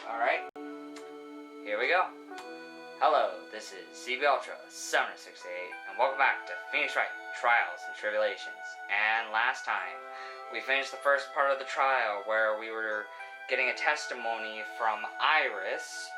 Alright, here we go. Hello, this is CB Ultra, Summoner 68, and welcome back to Phoenix Wright Trials and Tribulations. And last time, we finished the first part of the trial where we were getting a testimony from Iris,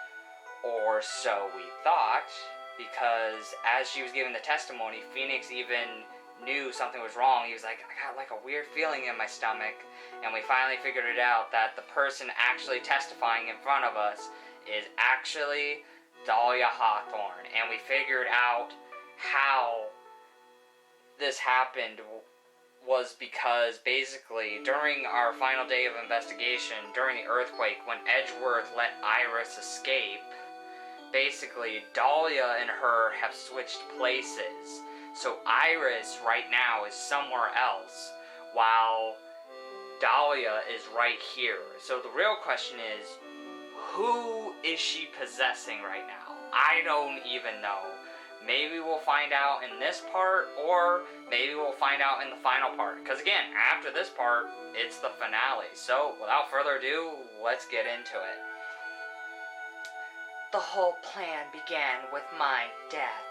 or so we thought, because as she was giving the testimony, Phoenix even knew something was wrong. He was like, I got like a weird feeling in my stomach, and we finally figured it out that the person actually testifying in front of us is actually Dahlia Hawthorne, and we figured out how this happened was because basically during our final day of investigation, during the earthquake, when Edgeworth let Iris escape, basically Dahlia and her have switched places. So Iris right now is somewhere else, while Dahlia is right here. So the real question is, who is she possessing right now? I don't even know. Maybe we'll find out in this part, or maybe we'll find out in the final part. Because again, after this part, it's the finale. So without further ado, let's get into it. The whole plan began with my death.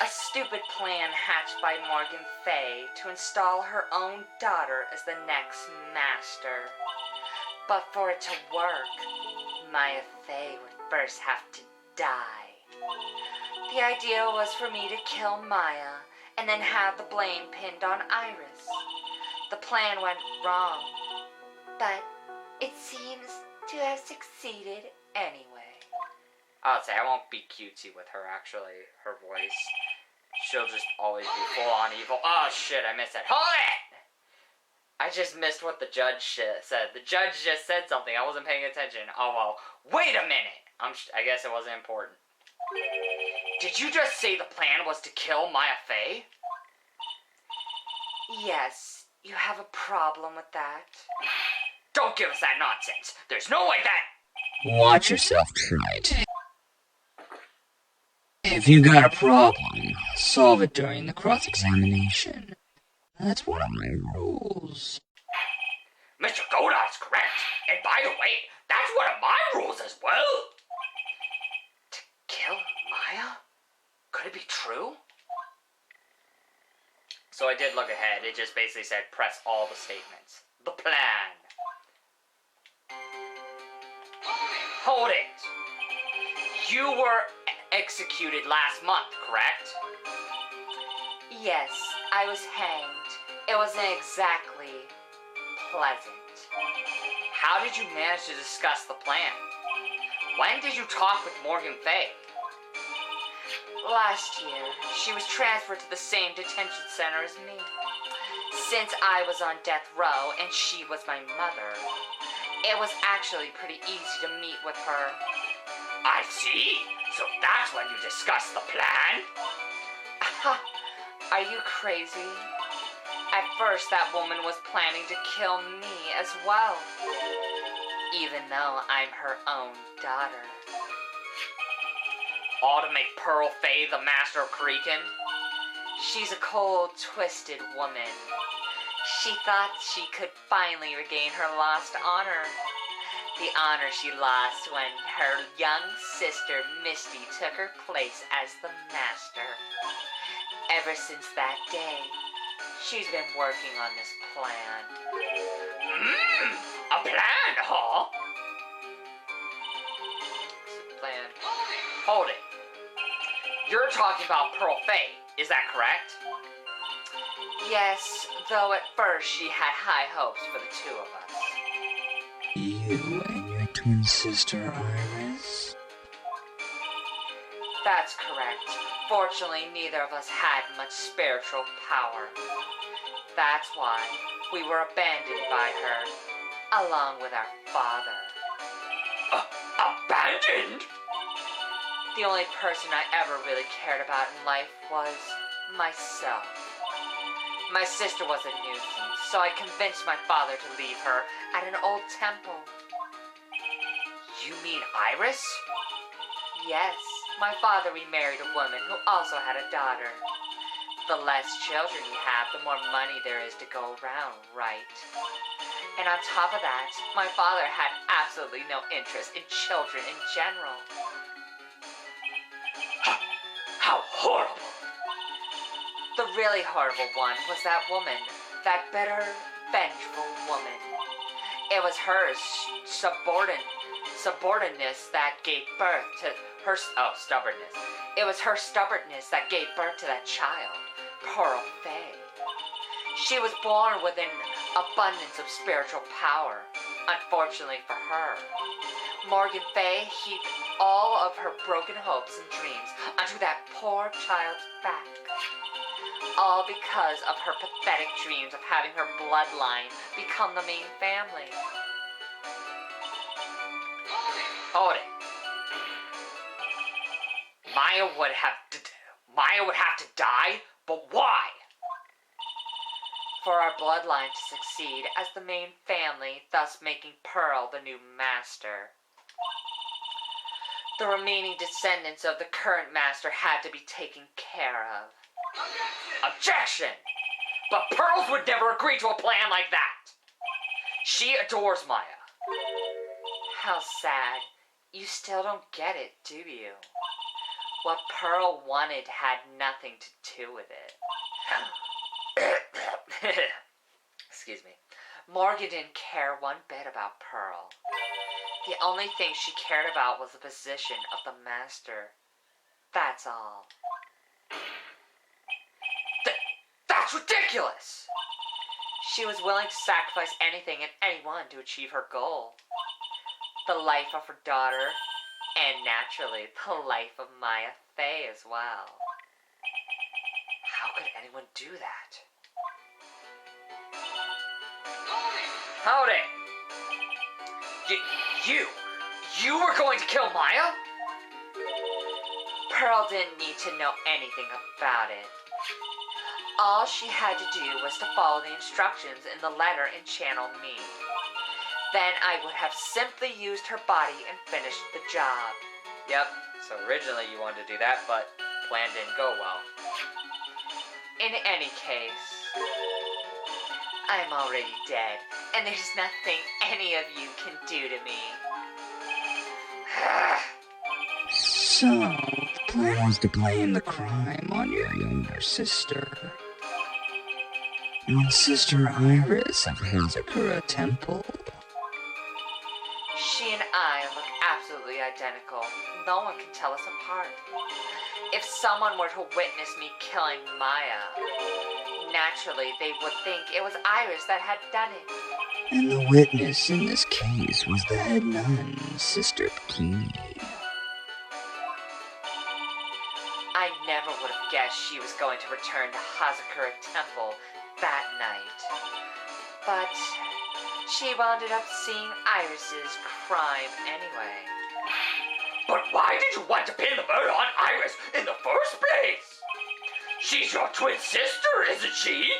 A stupid plan hatched by Morgan Fay to install her own daughter as the next master. But for it to work, Maya Fay would first have to die. The idea was for me to kill Maya and then have the blame pinned on Iris. The plan went wrong, but it seems to have succeeded anyway. I'll say I won't be cutesy with her, actually. Her voice. She'll just always be full-on evil. Oh, shit, I missed it. Hold it! I just missed what the judge said. The judge just said something. I wasn't paying attention. Oh, well. Wait a minute! I guess it wasn't important. Did you just say the plan was to kill Maya Fay? Yes. You have a problem with that? Don't give us that nonsense. There's no way that... Watch yourself tonight. If you got a problem, solve it during the cross-examination. That's one of my rules. Mr. Godot's correct. And by the way, that's one of my rules as well. To kill Maya? Could it be true? So I did look ahead. It just basically said press all the statements. The plan. Hold it. You were executed last month, correct? Yes, I was hanged. It wasn't exactly pleasant. How did you manage to discuss the plan? When did you talk with Morgan Fay? Last year, she was transferred to the same detention center as me. Since I was on death row and she was my mother, it was actually pretty easy to meet with her. I see. So that's when you discussed the plan? Are you crazy? At first, that woman was planning to kill me as well, even though I'm her own daughter. All to make Pearl Fay the master of Creakin? She's a cold, twisted woman. She thought she could finally regain her lost honor. The honor she lost when her young sister Misty took her place as the master. Ever since that day, she's been working on this plan. A plan, huh? Plan. Hold it. You're talking about Pearl Fay, is that correct? Yes, though at first she had high hopes for the two of us. You and your twin sister, Iris? That's correct. Fortunately, neither of us had much spiritual power. That's why we were abandoned by her, along with our father. Abandoned? The only person I ever really cared about in life was myself. My sister was a nuisance, so I convinced my father to leave her at an old temple. You mean Iris? Yes, my father remarried a woman who also had a daughter. The less children you have, the more money there is to go around, right? And on top of that, my father had absolutely no interest in children in general. How horrible! The really horrible one was that woman, that bitter, vengeful woman. It was her subordinateness that gave birth to her, stubbornness. It was her stubbornness that gave birth to that child, Pearl Fay. She was born with an abundance of spiritual power. Unfortunately for her, Morgan Fay heaped all of her broken hopes and dreams onto that poor child's back. All because of her pathetic dreams of having her bloodline become the main family. Hold it. Maya would have to die, but why? For our bloodline to succeed as the main family, thus making Pearl the new master. The remaining descendants of the current master had to be taken care of. Objection! But Pearls would never agree to a plan like that. She adores Maya. How sad. You still don't get it, do you? What Pearl wanted had nothing to do with it. Excuse me. Morgan didn't care one bit about Pearl. The only thing she cared about was the position of the master. That's all. That's ridiculous! She was willing to sacrifice anything and anyone to achieve her goal. The life of her daughter, and naturally, the life of Maya Fay as well. How could anyone do that? Hold it! You were going to kill Maya? Pearl didn't need to know anything about it. All she had to do was to follow the instructions in the letter and channel me. Then I would have simply used her body and finished the job. Yep, so originally you wanted to do that, but plan didn't go well. In any case, I'm already dead, and there's nothing any of you can do to me. So, the plan was to blame the crime on your younger sister. Your sister Iris of Hazakura Temple? She and I look absolutely identical. No one can tell us apart. If someone were to witness me killing Maya, naturally they would think it was Iris that had done it. And the witness in this case was the head nun, Sister Bikini. I never would have guessed she was going to return to Hazakura Temple that night. But she wound up seeing Iris's crime anyway. But why did you want to pin the murder on Iris in the first place? She's your twin sister, isn't she?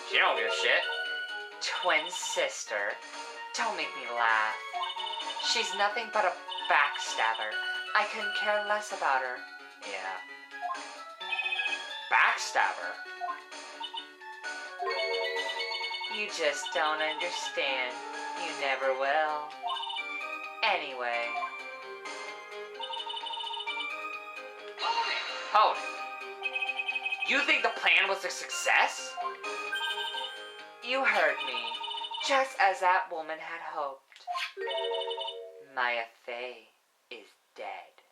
She don't give a shit. Twin sister? Don't make me laugh. She's nothing but a backstabber. I couldn't care less about her. Yeah. Backstabber? You just don't understand. You never will. Anyway. Hold it. You think the plan was a success? You heard me. Just as that woman had hoped. Maya Fay is dead.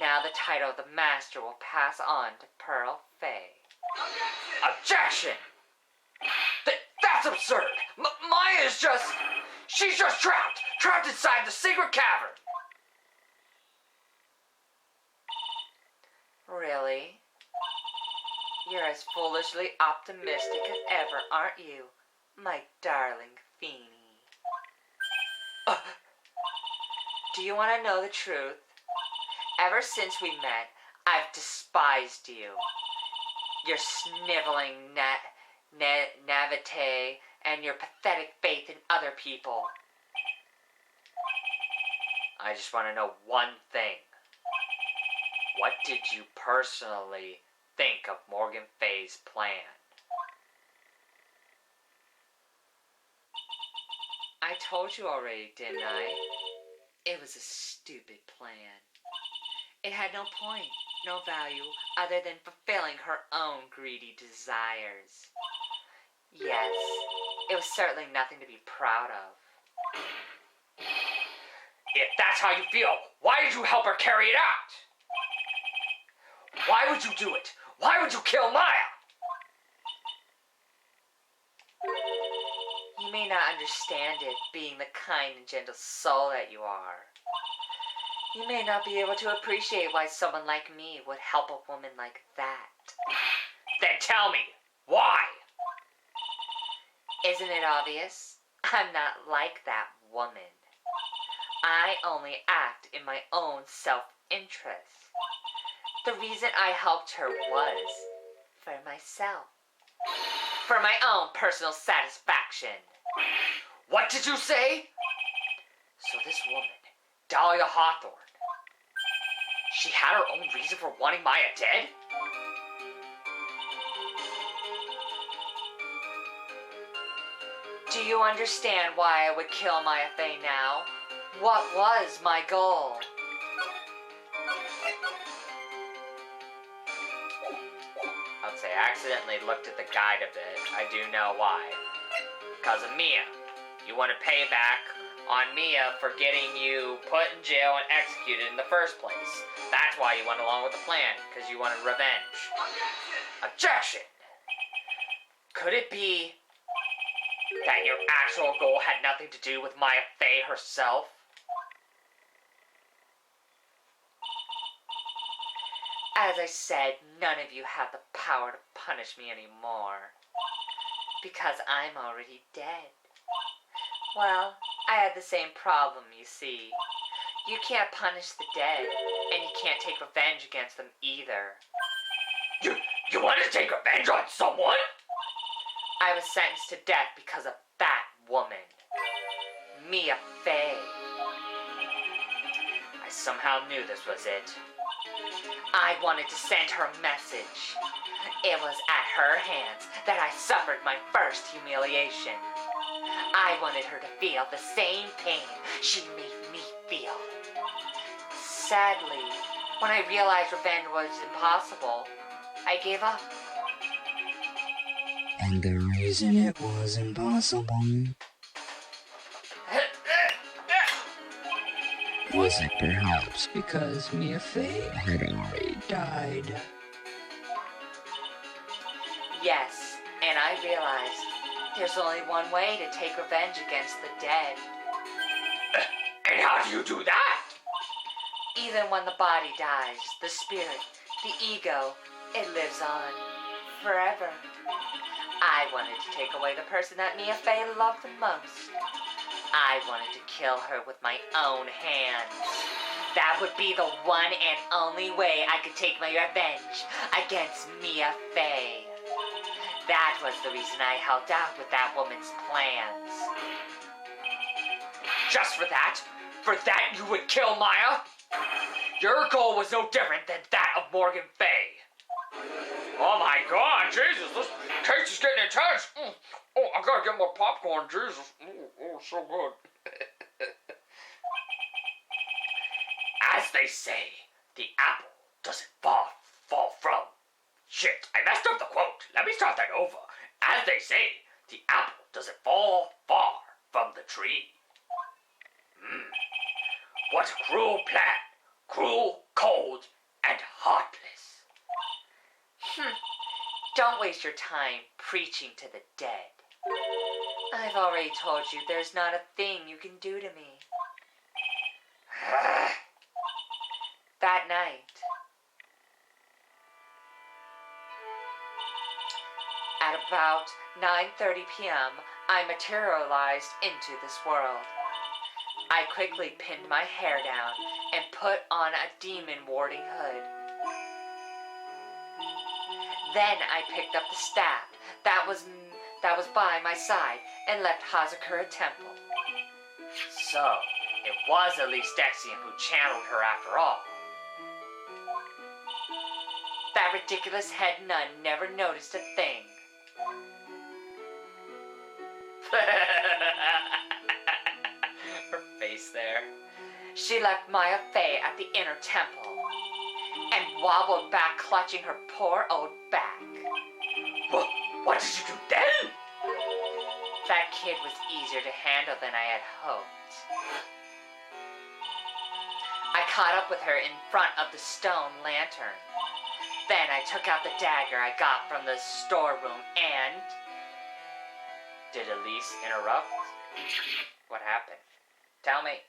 Now the title of the master will pass on to Pearl Fay. Objection! That's absurd! Maya is just... She's just trapped inside the secret cavern! Really? You're as foolishly optimistic as ever, aren't you, my darling Phoenix? Do you want to know the truth? Ever since we met, I've despised you. Your sniveling naivete and your pathetic faith in other people. I just want to know one thing. What did you personally think of Morgan Fay's plan? I told you already, didn't I? It was a stupid plan. It had no point, no value, other than fulfilling her own greedy desires. Yes, it was certainly nothing to be proud of. If that's how you feel, why did you help her carry it out? Why would you do it? Why would you kill Maya? You may not understand it, being the kind and gentle soul that you are. You may not be able to appreciate why someone like me would help a woman like that. Then tell me, why? Isn't it obvious? I'm not like that woman. I only act in my own self-interest. The reason I helped her was for myself. For my own personal satisfaction. What did you say? So this woman, Dahlia Hawthorne, she had her own reason for wanting Maya dead? Do you understand why I would kill Maya Fey now? What was my goal? I'd say I accidentally looked at the guide a bit. I do know why. Because of Mia. You want to pay back on Mia for getting you put in jail and executed in the first place. That's why you went along with the plan, because you wanted revenge. Objection! Could it be that your actual goal had nothing to do with Maya Fey herself? As I said, none of you have the power to punish me anymore. Because I'm already dead. Well, I had the same problem, you see. You can't punish the dead, and you can't take revenge against them either. You wanted to take revenge on someone? I was sentenced to death because of that woman. Mia Fey. I somehow knew this was it. I wanted to send her a message. It was at her hands that I suffered my first humiliation. I wanted her to feel the same pain she made me feel. Sadly, when I realized revenge was impossible, I gave up. And the reason it was impossible was it perhaps because Mia Fey had already died? Yes, and I realized there's only one way to take revenge against the dead. And how do you do that? Even when the body dies, the spirit, the ego, it lives on forever. I wanted to take away the person that Mia Fey loved the most. I wanted to kill her with my own hands. That would be the one and only way I could take my revenge against Mia Fey. That was the reason I helped out with that woman's plans. Just for that? For that you would kill Maya? Your goal was no different than that of Morgan Fey. Oh my god, Jesus, this case is getting intense. Oh, I gotta get more popcorn, Jesus. Oh, so good. As they say, the apple doesn't fall from. Shit, I messed up the quote. Let me start that over. As they say, the apple doesn't fall far from the tree. What a cruel plan. Cruel, cold, and heartless. Don't waste your time preaching to the dead. I've already told you there's not a thing you can do to me. That night, at about 9:30 p.m., I materialized into this world. I quickly pinned my hair down and put on a demon-warding hood. Then I picked up the staff that was by my side and left Hazakura Temple. So, it was at least Dexian who channeled her after all. That ridiculous head nun never noticed a thing. She left Maya Fey at the inner temple and wobbled back, clutching her poor old back. What did you do then? That kid was easier to handle than I had hoped. I caught up with her in front of the stone lantern. Then I took out the dagger I got from the storeroom and... Did Elise interrupt? What happened? Tell me.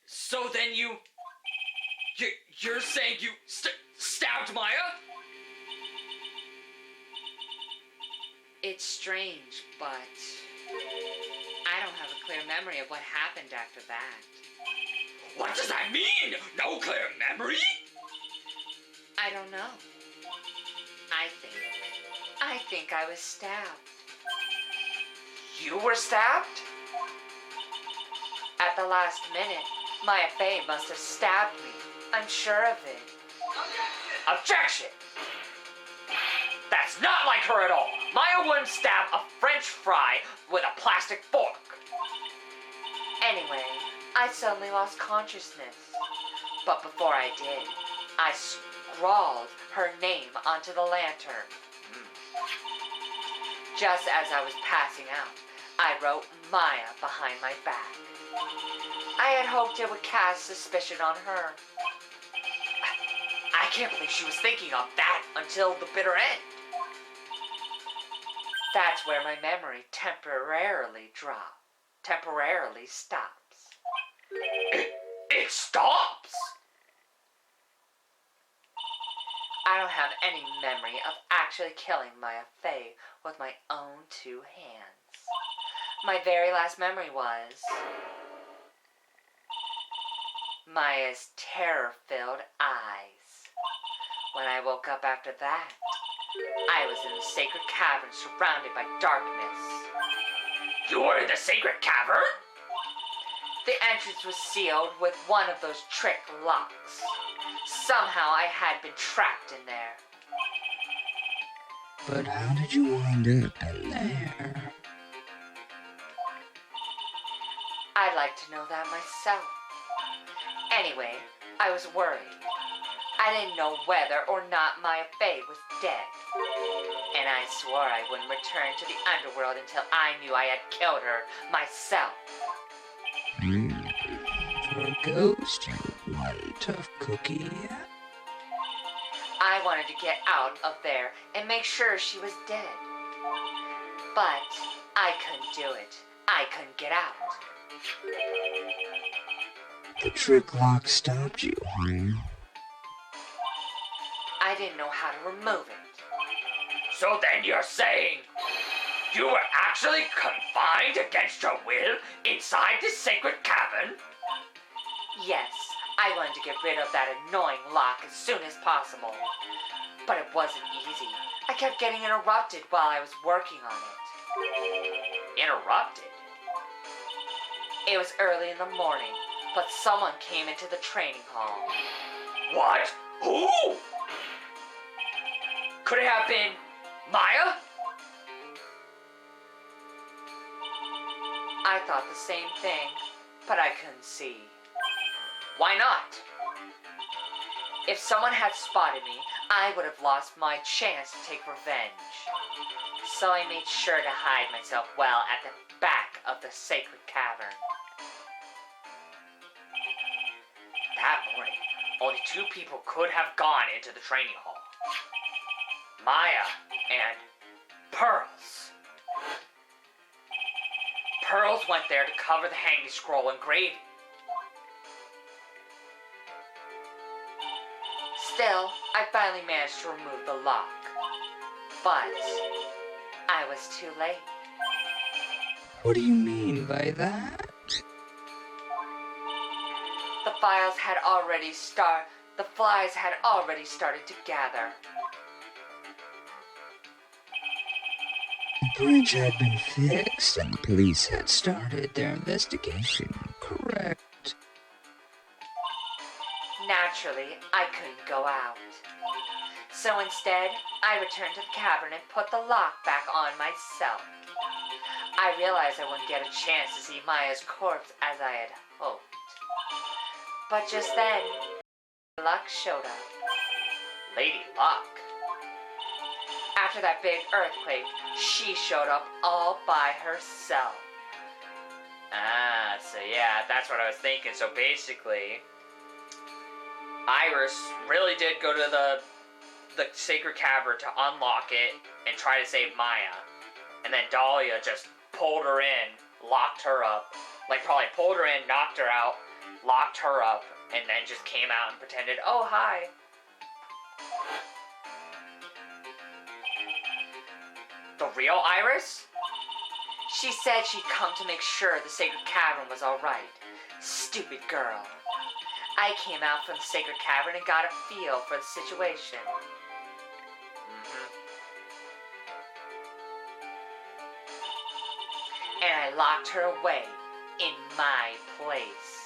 So then you're saying you stabbed Maya? It's strange, but I don't have a clear memory of what happened after that. What does that mean? No clear memory? I don't know. I think I was stabbed. You were stabbed? At the last minute, Maya Fey must have stabbed me. I'm sure of it. Objection! That's not like her at all. Maya wouldn't stab a French fry with a plastic fork. Anyway, I suddenly lost consciousness. But before I did, I scrawled her name onto the lantern. Just as I was passing out, I wrote Maya behind my back. I had hoped it would cast suspicion on her. I can't believe she was thinking of that until the bitter end. That's where my memory temporarily stops. It stops? I don't have any memory of actually killing Maya Fey with my own 2 hands. My very last memory was Maya's terror-filled eyes. When I woke up after that, I was in the sacred cavern surrounded by darkness. You were in the sacred cavern? The entrance was sealed with one of those trick locks. Somehow I had been trapped in there. But how did you wind up in there? I'd like to know that myself. Anyway, I was worried. I didn't know whether or not Maya Fey was dead. And I swore I wouldn't return to the underworld until I knew I had killed her myself. For a ghost, you're quite a tough cookie. I wanted to get out of there and make sure she was dead. But I couldn't do it. I couldn't get out. The trick lock stopped you, huh? I didn't know how to remove it. So then you're saying you were actually confined against your will inside this sacred cavern? Yes, I wanted to get rid of that annoying lock as soon as possible. But it wasn't easy. I kept getting interrupted while I was working on it. Interrupted? It was early in the morning, but someone came into the training hall. What? Who? Could it have been Maya? I thought the same thing, but I couldn't see. Why not? If someone had spotted me, I would have lost my chance to take revenge. So I made sure to hide myself well at the back of the sacred cavern. That morning, only 2 people could have gone into the training hall. Maya and Pearls. Pearls went there to cover the hanging scroll engraving. Still, I finally managed to remove the lock. But I was too late. What do you mean by that? The flies had already started to gather. The bridge had been fixed and the police had started their investigation, correct? Naturally, I couldn't go out. So instead, I returned to the cavern and put the lock back on myself. I realized I wouldn't get a chance to see Maya's corpse as I had hoped. But just then, Luck showed up. Lady Luck? After that big earthquake, she showed up all by herself. So yeah, that's what I was thinking. So basically, Iris really did go to the sacred cavern to unlock it and try to save Maya. And then Dahlia just pulled her in, locked her up. Like, probably pulled her in, knocked her out, locked her up, and then just came out and pretended, oh, hi. The real Iris? She said she'd come to make sure the sacred cavern was alright. Stupid girl. I came out from the sacred cavern and got a feel for the situation. And I locked her away in my place.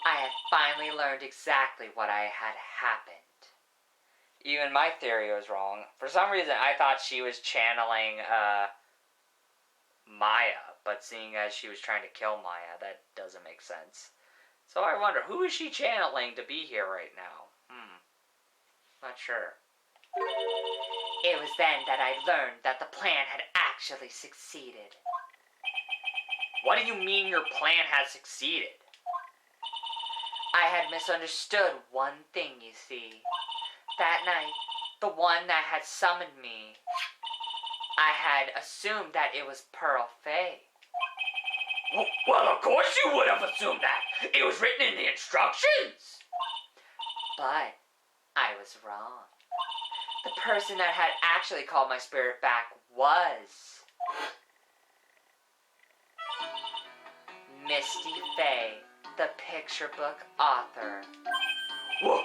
I had finally learned exactly what I had happened. Even my theory was wrong. For some reason, I thought she was channeling Maya, but seeing as she was trying to kill Maya, that doesn't make sense. So I wonder, who is she channeling to be here right now? Not sure. It was then that I learned that the plan had actually succeeded. What do you mean your plan has succeeded? I had misunderstood one thing, you see. That night, the one that had summoned me, I had assumed that it was Pearl Fay. Well, of course you would have assumed that. It was written in the instructions. But I was wrong. The person that had actually called my spirit back was Misty Fay, the picture book author. What?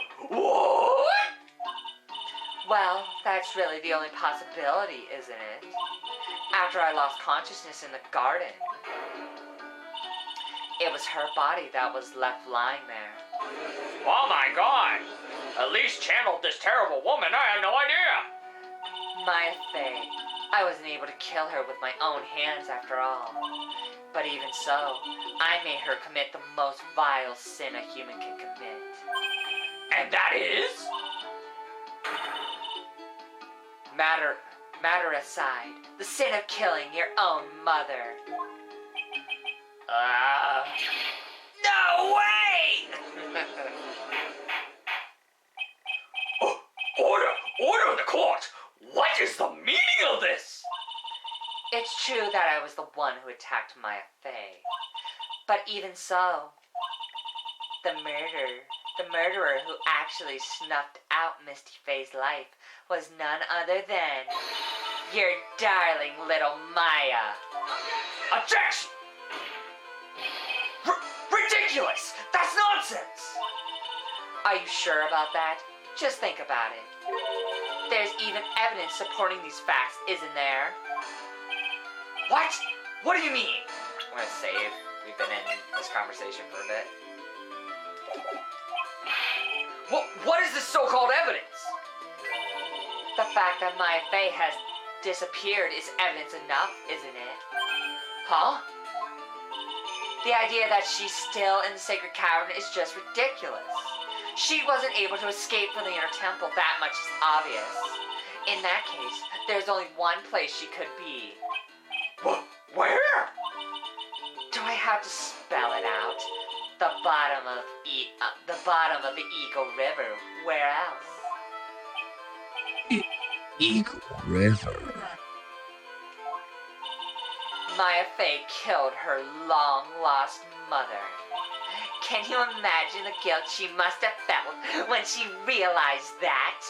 Well, that's really the only possibility, isn't it? After I lost consciousness in the garden, it was her body that was left lying there. Oh my god! At least channeled this terrible woman, I had no idea! Maya Fay. I wasn't able to kill her with my own hands after all. But even so, I made her commit the most vile sin a human can commit. And that is? Matter aside, the sin of killing your own mother. No way! Order in the court! What is the meaning of this? It's true that I was the one who attacked Maya Fay. But even so, the murderer who actually snuffed out Misty Fay's life was none other than your darling little Maya. Objection! Ridiculous! That's nonsense! Are you sure about that? Just think about it. There's even evidence supporting these facts, isn't there? What? What do you mean? I'm gonna save. We've been in this conversation for a bit. What is this so-called evidence? The fact that Maya Fay has disappeared is evidence enough, isn't it? Huh? The idea that she's still in the sacred cavern is just ridiculous. She wasn't able to escape from the inner temple, that much is obvious. In that case, there's only one place she could be. Where? Do I have to spell it out? The bottom of the Eagle River. Where else? Eagle River. Maya Fay killed her long-lost mother. Can you imagine the guilt she must have felt when she realized that?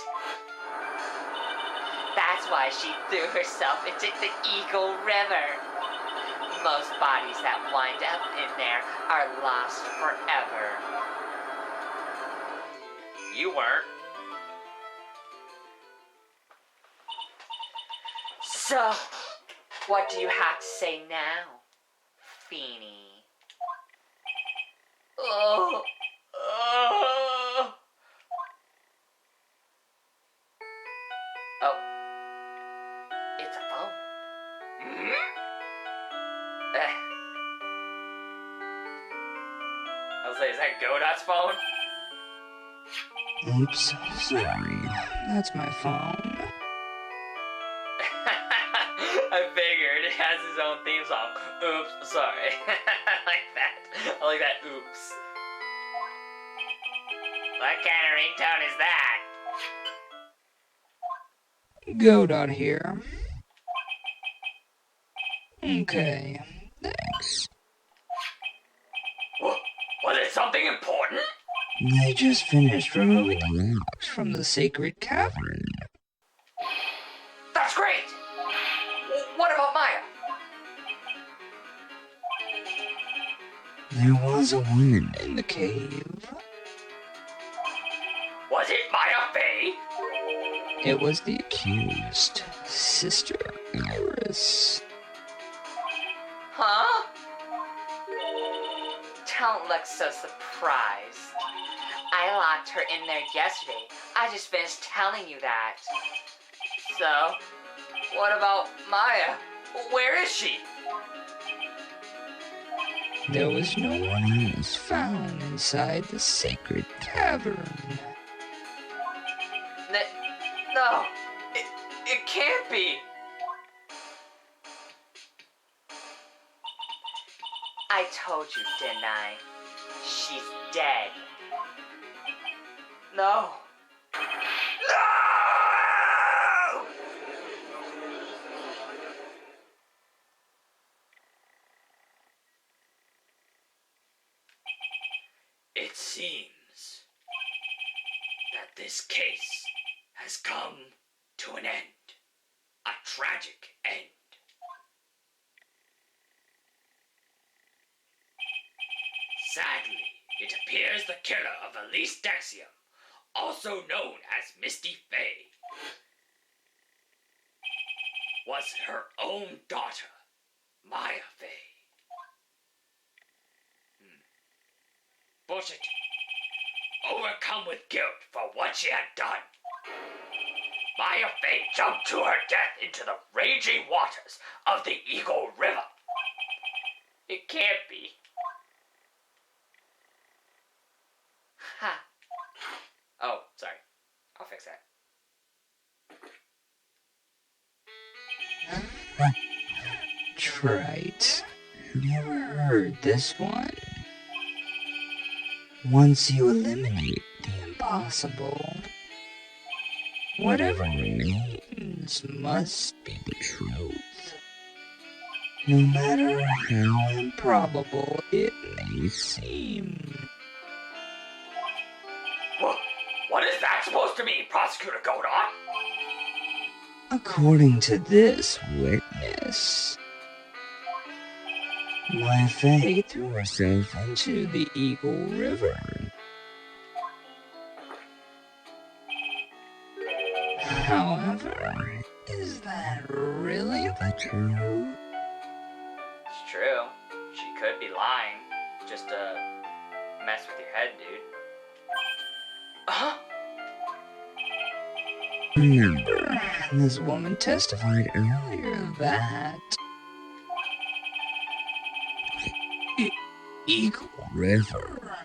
That's why she threw herself into the Eagle River. Most bodies that wind up in there are lost forever. You weren't. So, what do you have to say now, Feeny? Oh, that Godot's phone? Oops, sorry. That's my phone. I figured it has his own theme song. Oops, sorry. I like that. I like that oops. What kind of ringtone is that? Godot here. Okay, thanks. Was it something important? They just finished removing the locks from the sacred cavern. That's great! What about Maya? There was a woman in the cave. Was it Maya Fey? It was the accused, Sister Iris. Huh? Don't look so surprised. I locked her in there yesterday. I just finished telling you that. So, what about Maya? Where is she? There was no one else found inside the sacred cavern. No, it can't be. I told you, didn't I? She's dead. No. No! It seems that this case has come to an end. A tragic end. Sadly, it appears the killer of Elise Dexium, also known as Misty Fey, was her own daughter, Maya Fey. Bullshit. Overcome with guilt for what she had done, Maya Fey jumped to her death into the raging waters of the Eagle River. It can't be. Ha. Oh, sorry. I'll fix that. Trite. Have you ever heard this one? Once you eliminate the impossible, whatever remains must be the truth. No matter how improbable it may seem. What is that supposed to mean, Prosecutor Godot? According to this witness, Maya Fey threw herself into the Eagle River. However, is that really the truth? It's true. She could be lying, just to mess with your head, dude. Huh? Remember, this woman testified earlier that Eagle River.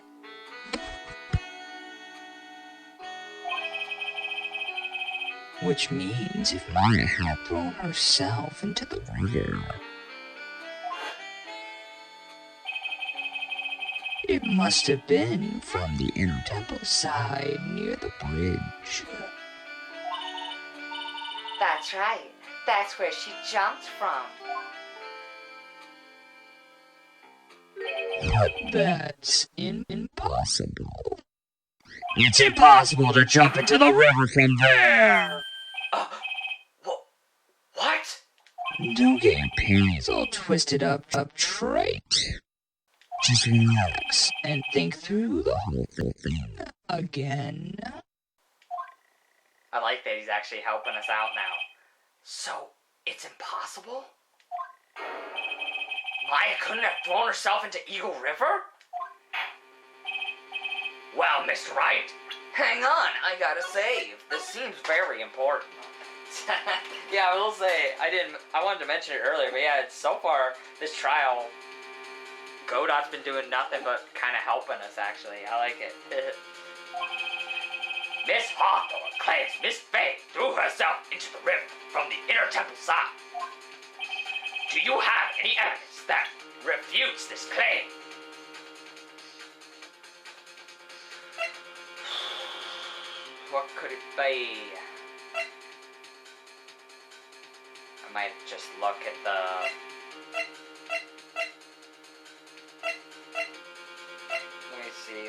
Which means if Maya had thrown herself into the river, it must have been from the inner temple side near the bridge. That's right. That's where she jumped from. But that's impossible. It's impossible to jump into the river from there! What? Don't get your panties all twisted up, trite. Just relax and think through the whole thing again. I like that he's actually helping us out now. So, it's impossible? Maya couldn't have thrown herself into Eagle River? Well, Mr. Wright, hang on, I gotta save. This seems very important. Yeah, I will say, I wanted to mention it earlier, but yeah, so far, this trial Godot's been doing nothing but kind of helping us, actually. I like it. Miss Hawthorne claims Miss Faye threw herself into the river from the inner temple side. Do you have any evidence that refutes this claim? What could it be? I might just look at the...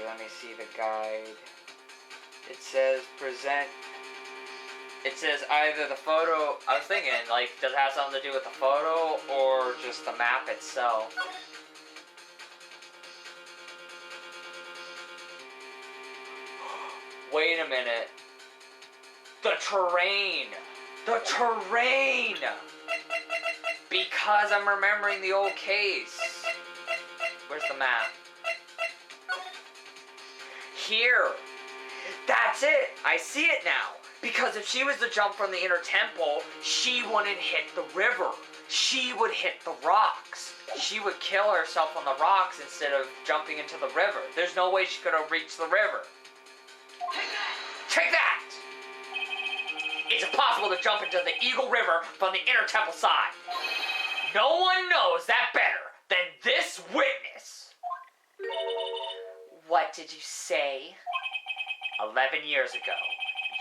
Let me see the guide. It says present. It says either the photo. I was thinking, like, does it have something to do with the photo or just the map itself? Wait a minute. The terrain. The terrain! Because I'm remembering the old case. Where's the map? Here. That's it. I see it now. Because if she was to jump from the inner temple, she wouldn't hit the river. She would hit the rocks. She would kill herself on the rocks instead of jumping into the river. There's no way she could have reached the river. Take that! It's impossible to jump into the Eagle River from the inner temple side. No one knows that better than this witness. What did you say? 11 years ago,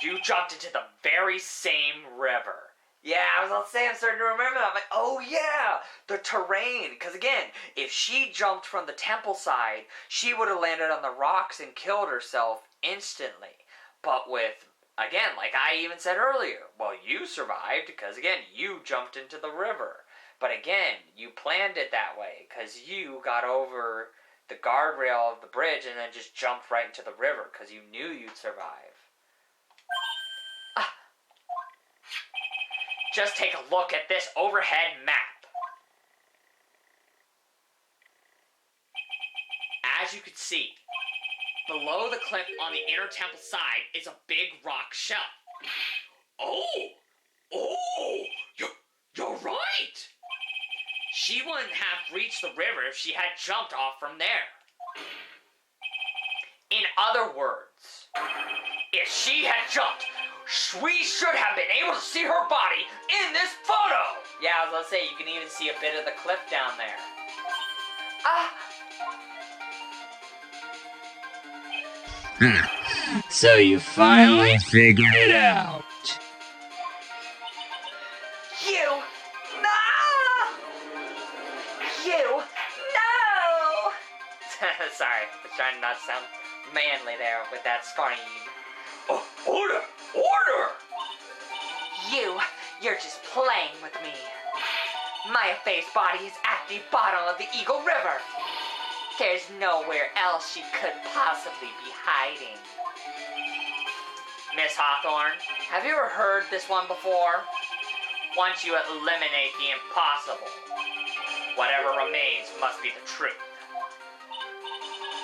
you jumped into the very same river. Yeah, I was about to say, I'm starting to remember that. I'm like, oh yeah, the terrain. Because again, if she jumped from the temple side, she would have landed on the rocks and killed herself instantly. But with, again, like I even said earlier, well, you survived because, again, you jumped into the river. But again, you planned it that way because you got over the guardrail of the bridge and then just jumped right into the river because you knew you'd survive. Just take a look at this overhead map. As you can see, below the cliff on the inner temple side is a big rock shelf. You're right! She wouldn't have reached the river if she had jumped off from there. In other words, if she had jumped, we should have been able to see her body in this photo! Yeah, I was gonna say, you can even see a bit of the cliff down there. So you finally figured it out. Sorry, I was trying not to sound manly there with that scream. Oh, order! Order! You're just playing with me. Maya Faye's body is at the bottom of the Eagle River. There's nowhere else she could possibly be hiding. Miss Hawthorne, have you ever heard this one before? Once you eliminate the impossible, whatever remains must be the truth.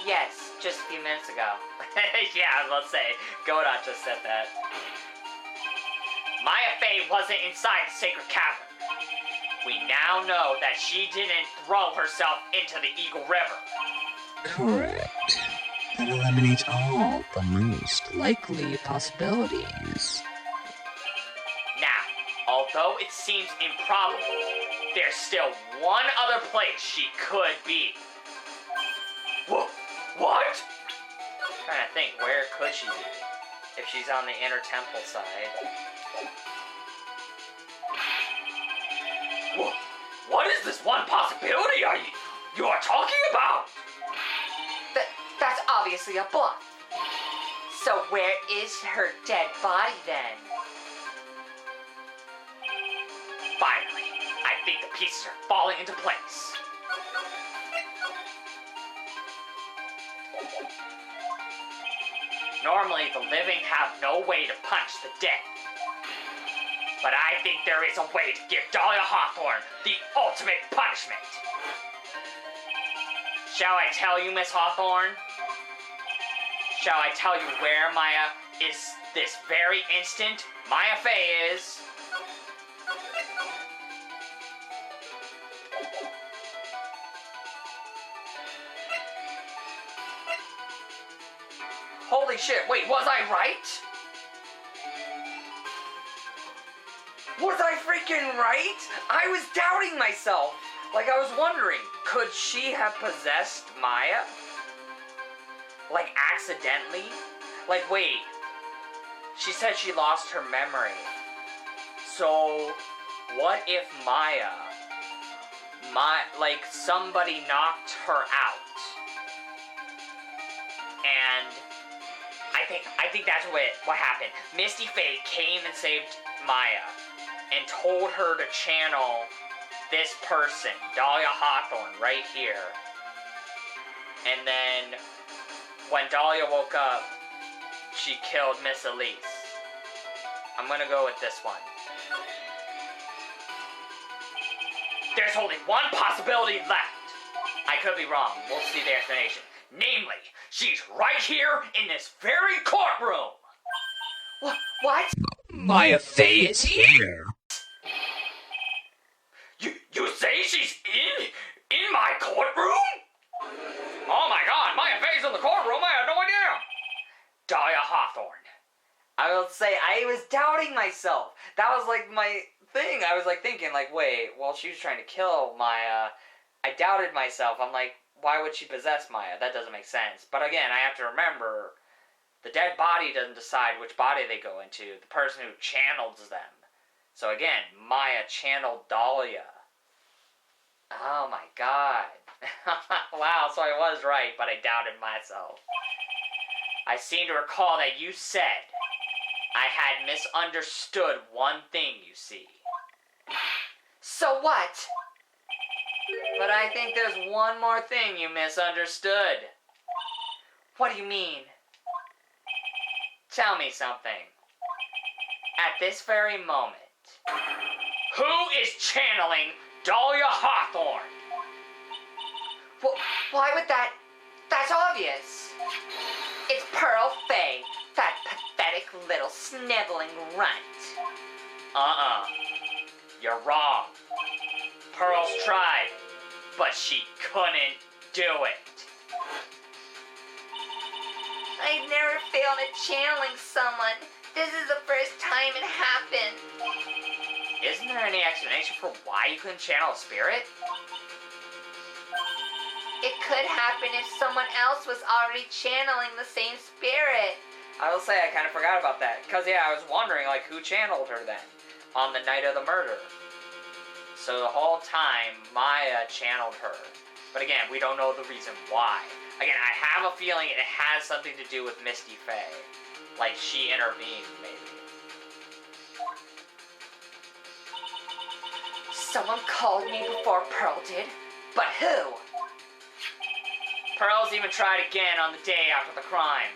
Yes, just a few minutes ago. Yeah, I was about to say, Godot just said that. Maya Faye wasn't inside the sacred cavern. We now know that she didn't throw herself into the Eagle River. Correct. That eliminates all the most likely possibilities. Now, although it seems improbable, there's still one other place she could be. What? I'm trying to think, where could she be? If she's on the inner temple side. What is this one possibility you are talking about? That's obviously a bluff. So where is her dead body then? Finally, I think the pieces are falling into place. Normally, the living have no way to punch the dead. But I think there is a way to give Dahlia Hawthorne the ultimate punishment. Shall I tell you, Miss Hawthorne? Shall I tell you where Maya is this very instant? Maya Faye is... Holy shit, wait, was I right? Was I freaking right? I was doubting myself. Like, I was wondering, could she have possessed Maya? Like, accidentally? Like, wait. She said she lost her memory. So, what if Maya, like, somebody knocked her out? And I think that's what happened. Misty Faye came and saved Maya and told her to channel this person, Dahlia Hawthorne, right here. And then, when Dahlia woke up, she killed Miss Elise. I'm gonna go with this one. There's only one possibility left. I could be wrong. We'll see the explanation. Namely, she's right here in this very courtroom. What? Maya Fey is here. You say she's in my courtroom? Oh my god, Maya Fey's in the courtroom. I had no idea. Dahlia Hawthorne. I will say, I was doubting myself. That was like my thing. I was like thinking, like, wait, well, she was trying to kill Maya. I doubted myself. I'm like, why would she possess Maya? That doesn't make sense. But again, I have to remember, the dead body doesn't decide which body they go into. The person who channels them. So again, Maya channeled Dahlia. Oh my god. Wow, so I was right, but I doubted myself. I seem to recall that you said I had misunderstood one thing, you see. So what? But I think there's one more thing you misunderstood. What do you mean? Tell me something. At this very moment, who is channeling Dahlia Hawthorne? Well, why would that... That's obvious. It's Pearl Fey, that pathetic little sniveling runt. You're wrong. Pearl's tried, but she couldn't do it. I've never failed at channeling someone. This is the first time it happened. Isn't there any explanation for why you couldn't channel a spirit? It could happen if someone else was already channeling the same spirit. I will say I kind of forgot about that. Because, yeah, I was wondering, like, who channeled her then? On the night of the murder. So the whole time, Maya channeled her. But again, we don't know the reason why. Again, I have a feeling it has something to do with Misty Faye. Like, she intervened, maybe. Someone called me before Pearl did. But who? Pearl's even tried again on the day after the crime.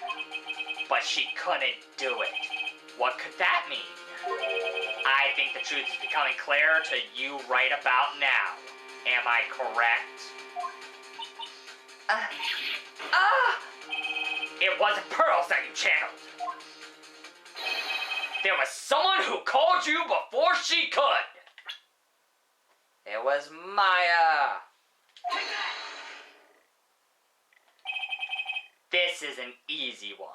But she couldn't do it. What could that mean? I think the truth is becoming clearer to you right about now. Am I correct? It wasn't Pearls that you channeled. There was someone who called you before she could. It was Maya. This is an easy one.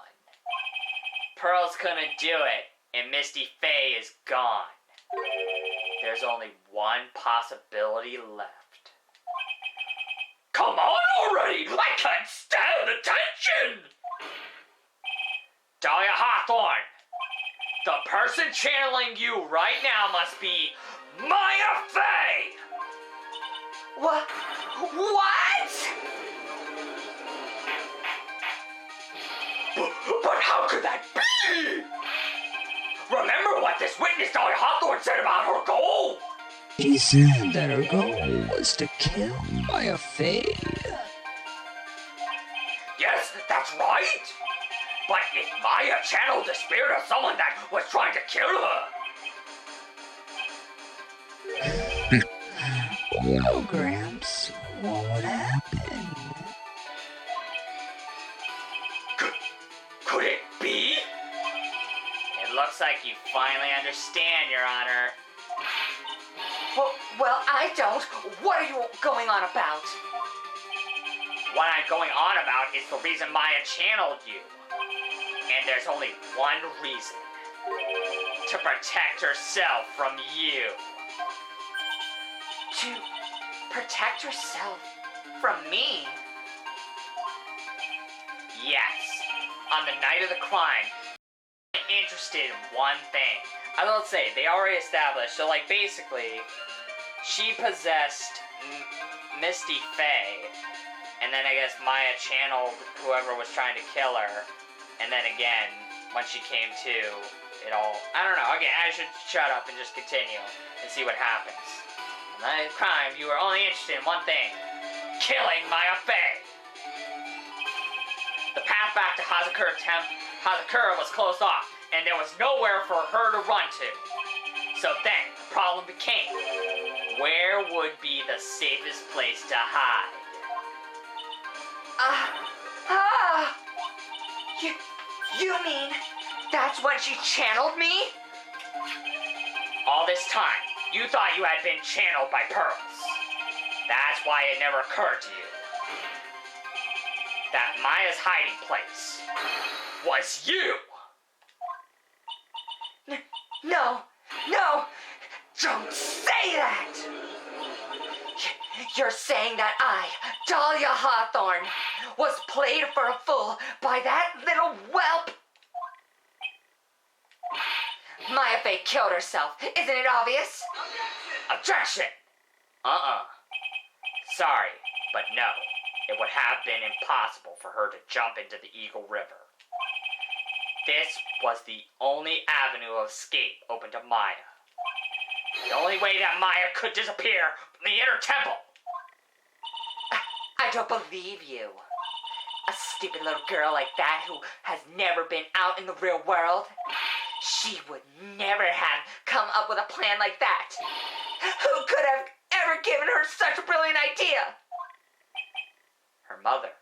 Pearls couldn't do it, and Misty Faye is gone. There's only one possibility left. Come on already! I can't stand the tension! Dahlia Hawthorne, the person channeling you right now must be Maya Faye! What? But how could that be? Remember what this witness Dahlia Hawthorne said about her goal? She said that her goal was to kill Maya Fey. Yes, that's right. But if Maya channeled the spirit of someone that was trying to kill her... Well, Gramps, what would happen? Could it be? It looks like you finally understand, Your Honor. Well, I don't. What are you going on about? What I'm going on about is the reason Maya channeled you. there's only one reason. To protect herself from you. To protect herself from me? Yes. On the night of the crime, I'm interested in one thing. I will say, they already established, so like basically, she possessed Misty Faye, and then I guess Maya channeled whoever was trying to kill her, and then again, when she came to, it all, I don't know, again, I should shut up and just continue and see what happens. On the night of the crime, you were only interested in one thing, killing Maya Faye. The path back to Hazakura was closed off, and there was nowhere for her to run to. So then, the problem became, where would be the safest place to hide? You mean that's when she channeled me? All this time, you thought you had been channeled by pearls. That's why it never occurred to you that Maya's hiding place was you. No, don't say that! You're saying that I, Dahlia Hawthorne, was played for a fool by that little whelp? Maya Faye killed herself, isn't it obvious? Objection! Sorry, but no. It would have been impossible for her to jump into the Eagle River. This was the only avenue of escape open to Maya. The only way that Maya could disappear from the inner temple. I don't believe you. A stupid little girl like that who has never been out in the real world. She would never have come up with a plan like that. Who could have ever given her such a brilliant idea? Her mother.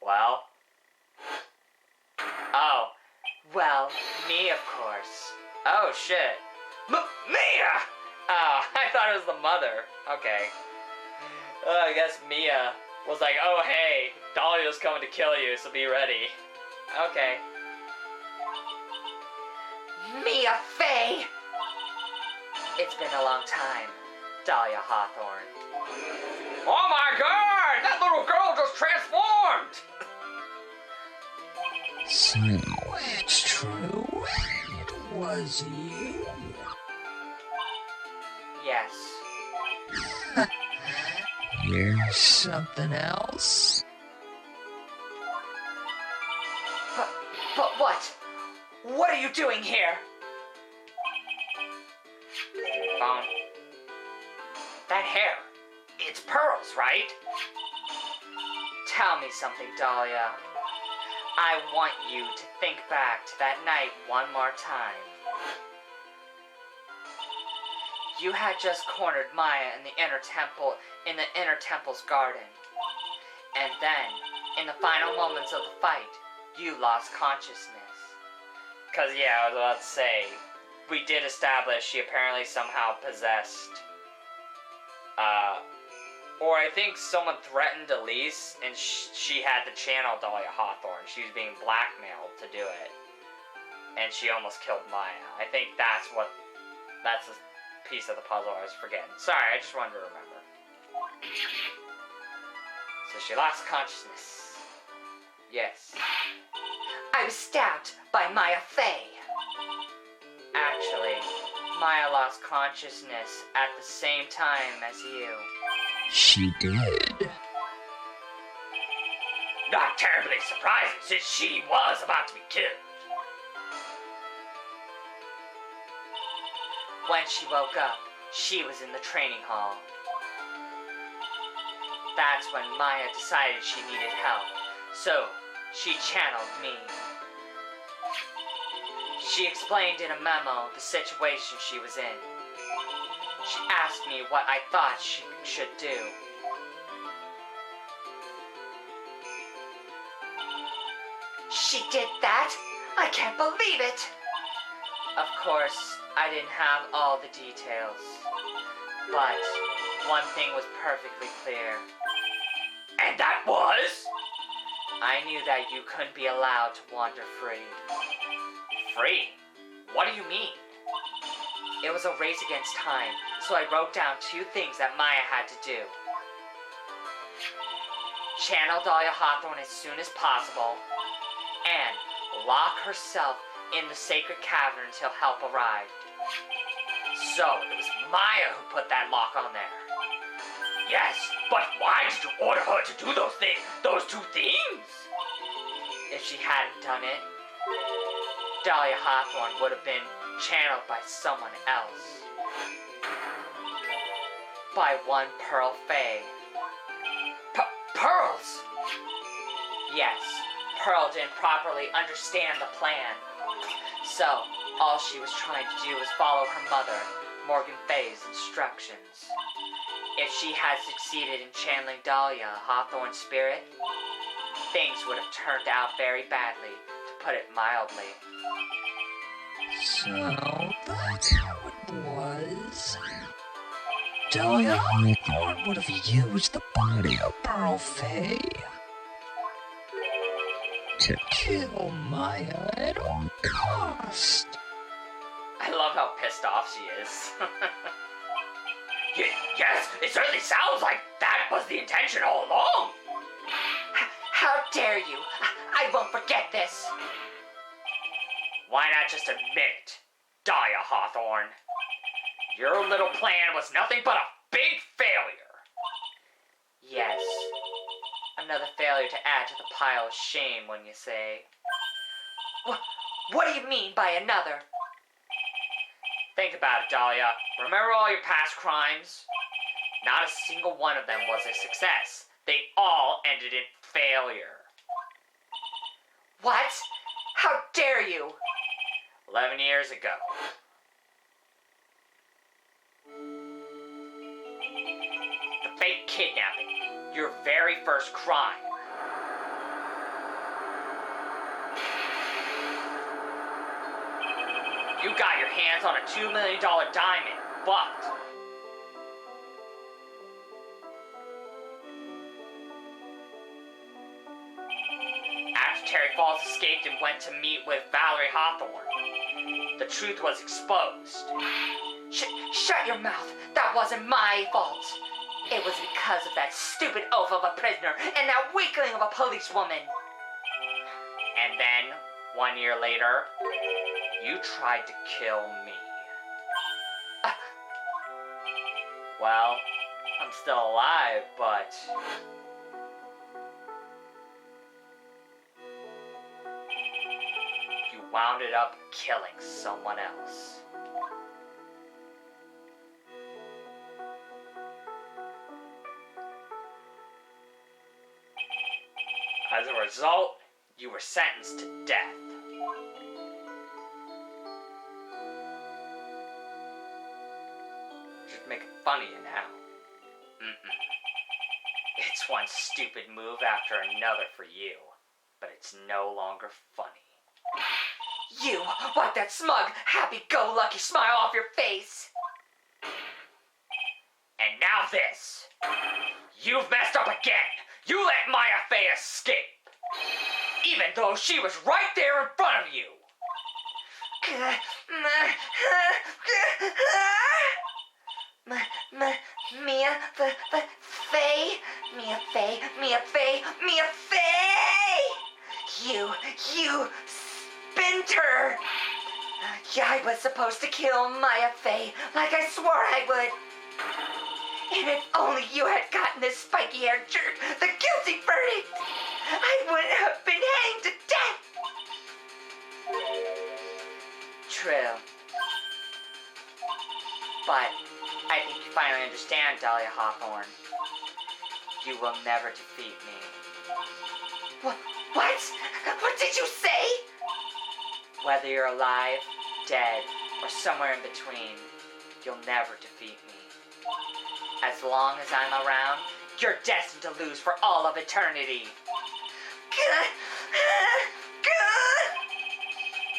Well? Oh. Well, me, of course. Oh, shit. Mia! Oh, I thought it was the mother. Okay. I guess Mia was like, oh, hey, Dahlia's coming to kill you, so be ready. Okay. Mia Faye! It's been a long time, Dahlia Hawthorne. Oh my god! That little girl just transformed! So, it's true. It was you. Yes. Here's something else. But what? What are you doing here? Phone. That hair. It's pearls, right? Tell me something, Dahlia. I want you to think back to that night one more time. You had just cornered Maya in the inner temple's garden. And then, in the final moments of the fight, you lost consciousness. Cause yeah, I was about to say, we did establish she apparently somehow possessed, or I think someone threatened Elise, and she had to channel Dahlia Hawthorne. She was being blackmailed to do it, and she almost killed Maya. I think that's the piece of the puzzle I was forgetting. Sorry, I just wanted to remember. So she lost consciousness. Yes. I was stabbed by Maya Faye. Actually, Maya lost consciousness at the same time as you. She did. Not terribly surprising, since she was about to be killed. When she woke up, she was in the training hall. That's when Maya decided she needed help, so she channeled me. She explained in a memo the situation she was in. She asked me what I thought she should do. She did that? I can't believe it! Of course, I didn't have all the details. But one thing was perfectly clear. And that was? I knew that you couldn't be allowed to wander free. Free? What do you mean? It was a race against time, so I wrote down 2 things that Maya had to do. Channel Dahlia Hawthorne as soon as possible, and lock herself in the sacred cavern until help arrived. So, it was Maya who put that lock on there. Yes, but why did you order her to do those 2 things? If she hadn't done it, Dahlia Hawthorne would have been channeled by someone else. By one Pearl Fae. Pearls? Yes, Pearl didn't properly understand the plan. So, all she was trying to do was follow her mother, Morgan Faye's instructions. If she had succeeded in channeling Dahlia Hawthorne's spirit, things would have turned out very badly, to put it mildly. So that's how it was. Dahlia Hawthorne would have used the body of Pearl Faye to kill Maya at all cost. I love how pissed off she is. Yes, it certainly sounds like that was the intention all along. How dare you! I won't forget this! Why not just admit it, Dahlia Hawthorne? Your little plan was nothing but a big failure. Yes. Another failure to add to the pile of shame, when you say. What do you mean by another? Think about it, Dahlia. Remember all your past crimes? Not a single one of them was a success. They all ended in failure. What? How dare you? 11 years ago. The fake kidnapping. Your very first crime. You got your hands on a $2 million diamond, but after Terry Falls escaped and went to meet with Valerie Hawthorne, the truth was exposed. Shut your mouth! That wasn't my fault! It was because of that stupid oaf of a prisoner and that weakling of a policewoman! And then, 1 year later, you tried to kill me. Well, I'm still alive, but you wound it up killing someone else. As a result, you were sentenced to death. Just make it funnier now. It's one stupid move after another for you, but it's no longer funny. You! Wipe that smug, happy-go-lucky smile off your face! And now this. You've messed up again. You let Maya Fey escape. Even though she was right there in front of you. Mia Fey? Mia Fey? Mia Fey? Mia Fey! You spinter! Yeah, I was supposed to kill Maya Fey like I swore I would. And if only you had gotten this spiky-haired jerk the guilty verdict, I wouldn't have been hanged to death! True. But I think you finally understand, Dahlia Hawthorne. You will never defeat me. What? What did you say? Whether you're alive, dead, or somewhere in between, you'll never defeat me. As long as I'm around, you're destined to lose for all of eternity.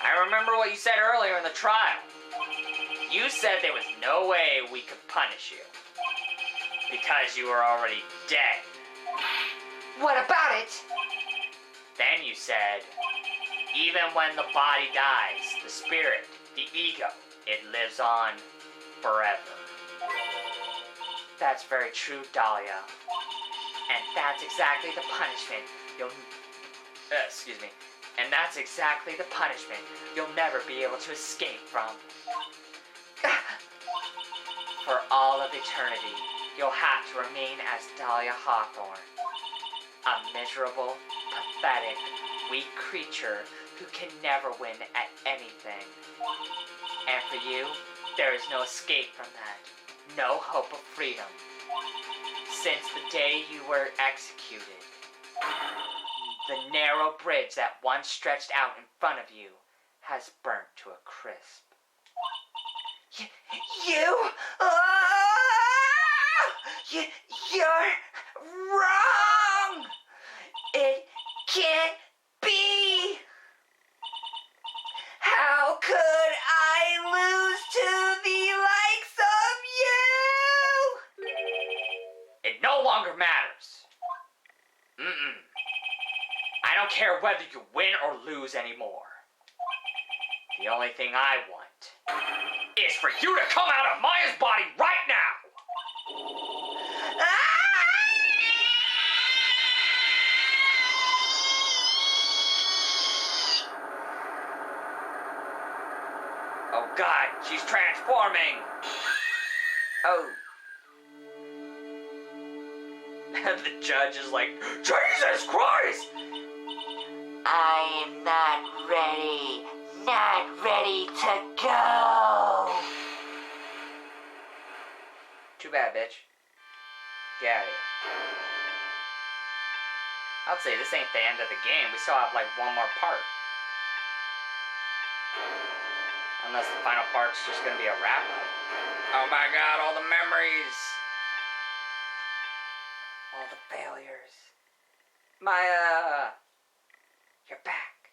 I remember what you said earlier in the trial. You said there was no way we could punish you. Because you were already dead. What about it? Then you said, even when the body dies, the spirit, the ego, it lives on forever. That's very true, Dahlia. And that's exactly the punishment And that's exactly the punishment you'll never be able to escape from. For all of eternity, you'll have to remain as Dahlia Hawthorne. A miserable, pathetic, weak creature who can never win at anything. And for you, there is no escape from that. No hope of freedom. Since the day you were executed, the narrow bridge that once stretched out in front of you has burnt to a crisp. You're wrong! It can't be! How could I lose to the likes of you? It no longer matters. I don't care whether you win or lose anymore. The only thing I want is for you to come out of Maya's body right now! Oh God, she's transforming! Oh. The judge is like, Jesus Christ! I am not ready to go. Too bad, bitch. Get out of here. I'd say this ain't the end of the game. We still have like one more part. Unless the final part's just gonna be a wrap-up. Oh my God, all the memories. All the failures. Maya! You're back.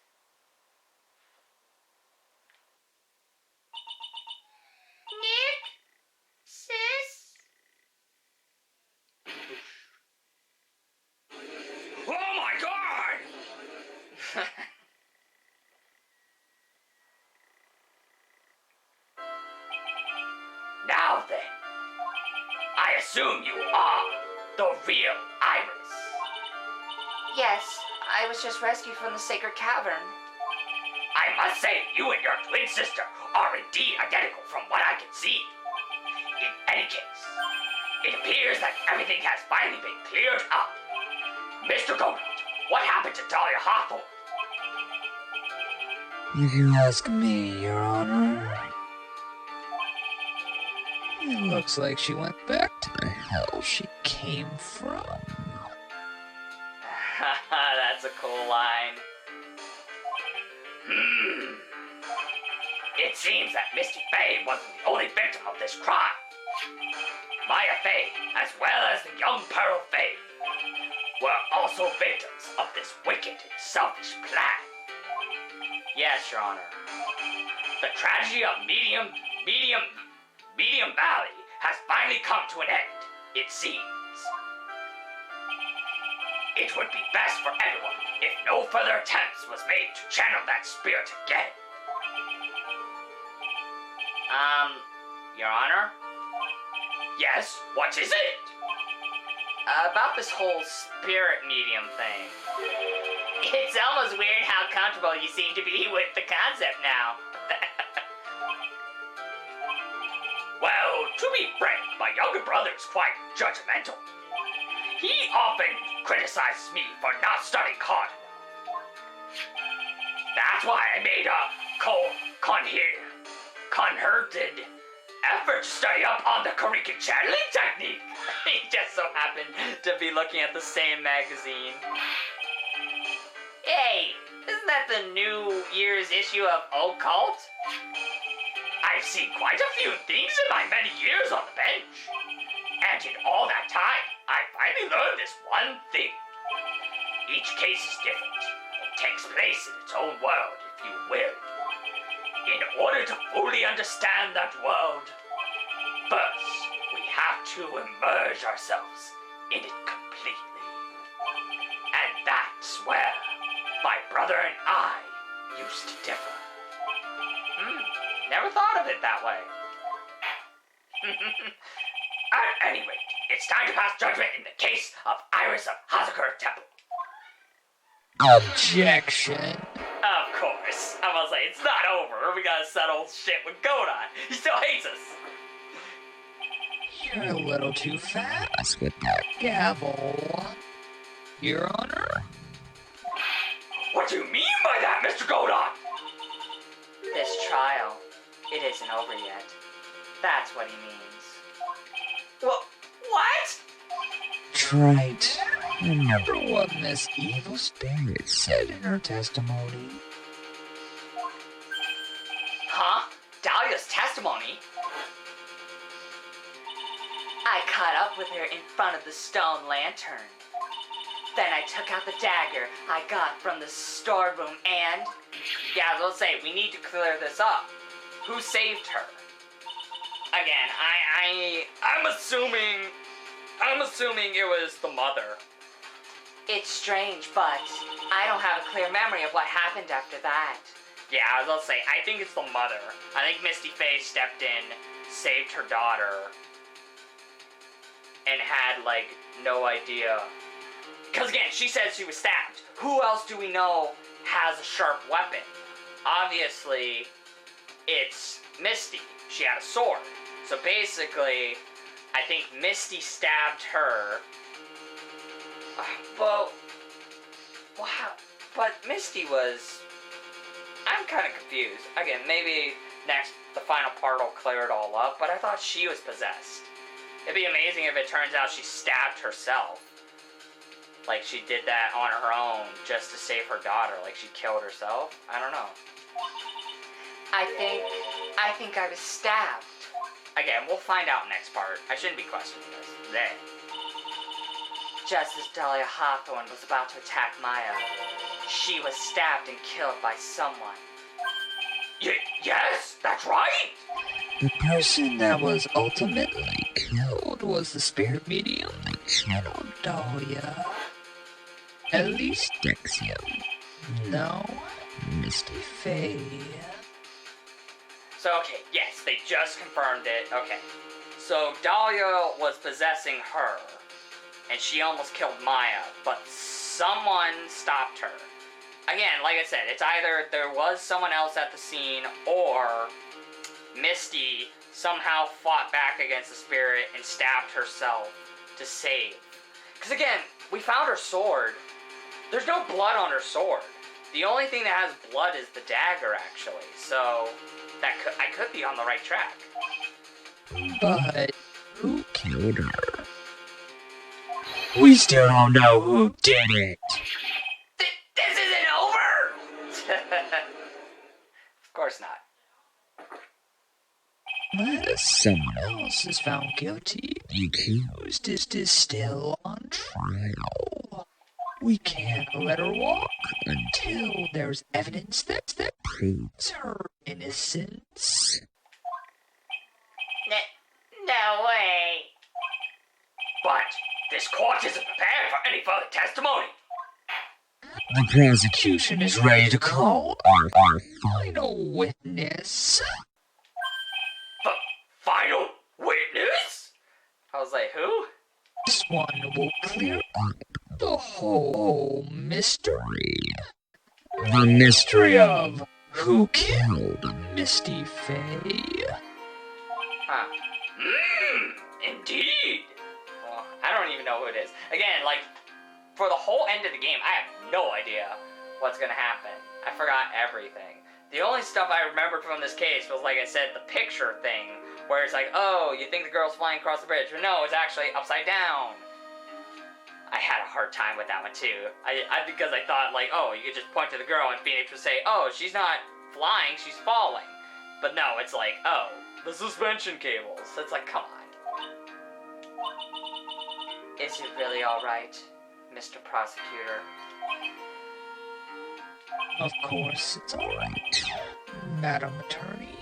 Nick? Sis? Oh my God! Now then, I assume you are the real Iris. Yes, I was just rescued from the sacred cavern. I must say, you and your twin sister are indeed identical from what I can see. In any case, it appears that everything has finally been cleared up. Mr. Goldman, what happened to Dahlia Hawthorne? You can ask me, Your Honor. It looks like she went back to the hell she came from. That's a cool line. It seems that Misty Fey wasn't the only victim of this crime. Maya Fey, as well as the young Pearl Fey, were also victims of this wicked and selfish plan. Yes, Your Honor. The tragedy of Medium Valley has finally come to an end, it seems. It would be best for everyone if no further attempts was made to channel that spirit again. Your Honor? Yes, what is it? About this whole spirit medium thing. It's almost weird how comfortable you seem to be with the concept now. Well, to be frank, my younger brother's quite judgmental. He often criticizes me for not studying hard enough. That's why I made a concerted effort to study up on the Karikan channeling technique. He just so happened to be looking at the same magazine. Hey, isn't that the New Year's issue of Occult? I've seen quite a few things in my many years on the bench. And in all that time, I finally learned this one thing. Each case is different. It takes place in its own world, if you will. In order to fully understand that world, first, we have to immerse ourselves in it completely. And that's where my brother and I used to differ. Never thought of it that way. At any rate, it's time to pass judgment in the case of Iris of Hazakura Temple. Objection. Of course. I was like, it's not over. We gotta settle shit with Godon. He still hates us. You're a little too fast with that gavel. Your Honor? What do you mean by that, Mr. Godon? This trial, it isn't over yet. That's what he means. What? Trite. Remember what Miss Evil Spirit said in her testimony? Huh? Dahlia's testimony? I caught up with her in front of the stone lantern. Then I took out the dagger I got from the storeroom and... Yeah, I was gonna say, we need to clear this up. Who saved her? Again, I'm assuming it was the mother. It's strange, but I don't have a clear memory of what happened after that. Yeah, I was gonna say, I think it's the mother. I think Misty Faye stepped in, saved her daughter, and had, like, no idea. Because again, she says she was stabbed. Who else do we know has a sharp weapon? Obviously, it's Misty. She had a sword. So basically, I think Misty stabbed her. But Misty was... I'm kind of confused. Again, maybe the final part will clear it all up, but I thought she was possessed. It'd be amazing if it turns out she stabbed herself. Like, she did that on her own just to save her daughter. Like, she killed herself. I don't know. I think I was stabbed. Again, we'll find out next part. I shouldn't be questioning this. Then. Just as Dahlia Hawthorne was about to attack Maya, she was stabbed and killed by someone. Yes, that's right! The person that was ultimately killed was the spirit medium that channeled Dahlia. At least Dexium. No, Misty Faye. So, okay, yes, they just confirmed it. Okay. So, Dahlia was possessing her, and she almost killed Maya, but someone stopped her. Again, like I said, it's either there was someone else at the scene, or Misty somehow fought back against the spirit and stabbed herself to save. Because again, we found her sword. There's no blood on her sword. The only thing that has blood is the dagger, actually. So, I could be on the right track. But who killed her? We still don't know who did it. This isn't over! Of course not. Unless someone else is found guilty, the accused is still on trial. We can't let her walk until there's evidence that proves her innocence. No way. But this court isn't prepared for any further testimony. The prosecution is ready to call our final witness. Final witness? I was like, who? This one will clear up the whole mystery. The mystery of who killed Misty Faye. Huh. Indeed. Well, I don't even know who it is. Again, like, for the whole end of the game, I have no idea what's gonna happen. I forgot everything. The only stuff I remembered from this case was, like I said, the picture thing, where it's like, oh, you think the girl's flying across the bridge, but no, it's actually upside down. I had a hard time with that one, too. Because I thought, like, oh, you could just point to the girl and Phoenix would say, oh, she's not flying, she's falling. But no, it's like, oh, the suspension cables. It's like, come on. Is it really alright, Mr. Prosecutor? Of course it's alright, Madam Attorney.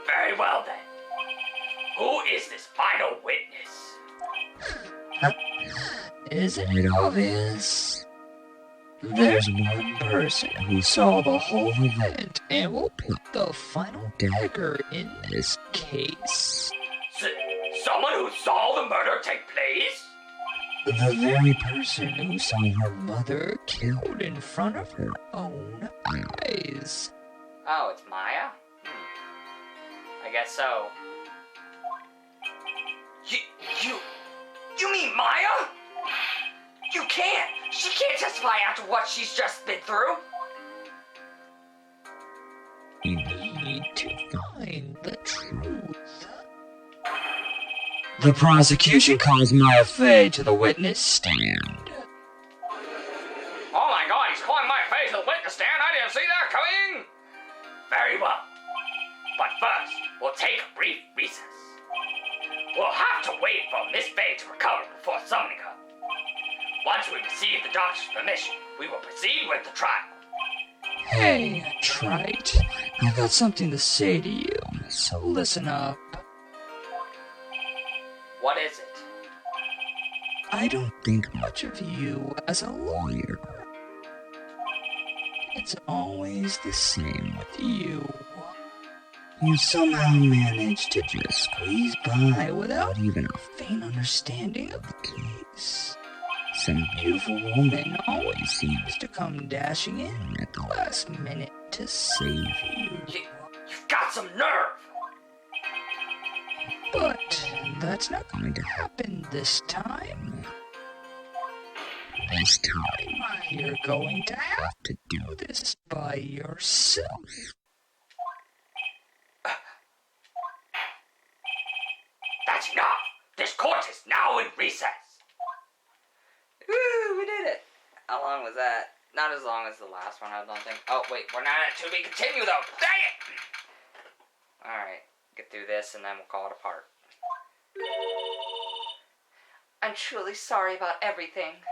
Very well, then. Who is this final witness? Isn't it obvious? There's one person who saw the whole event and will put the final dagger in this case. Someone who saw the murder take place? The very person who saw her mother killed in front of her own eyes. Oh, it's Maya? I guess so. You mean Maya? You can't! She can't testify after what she's just been through! You need to find the truth. The prosecution calls Maya Fey to the witness stand. Oh my god, he's calling Maya Fey to the witness stand? I didn't see that coming! Very well. But first, we'll take a brief recess. We'll have to wait for Miss Fey to recover before summoning her. Once we receive the doctor's permission, we will proceed with the trial. Hey, Trite, I've got something to say to you, so listen up. What is it? I don't think much of you as a lawyer. It's always the same with you. You somehow manage to just squeeze by without even a faint understanding of the case. Some beautiful woman always seems to come dashing in at the last minute to save you. You've got some nerve! But that's not going to happen this time. This time, you're going to have to do this by yourself. That's enough! This court is now in recess! Woo, we did it! How long was that? Not as long as the last one, I don't think. Oh, wait, we're not at to be continued, though! Dang it! Alright, get through this and then we'll call it apart. I'm truly sorry about everything.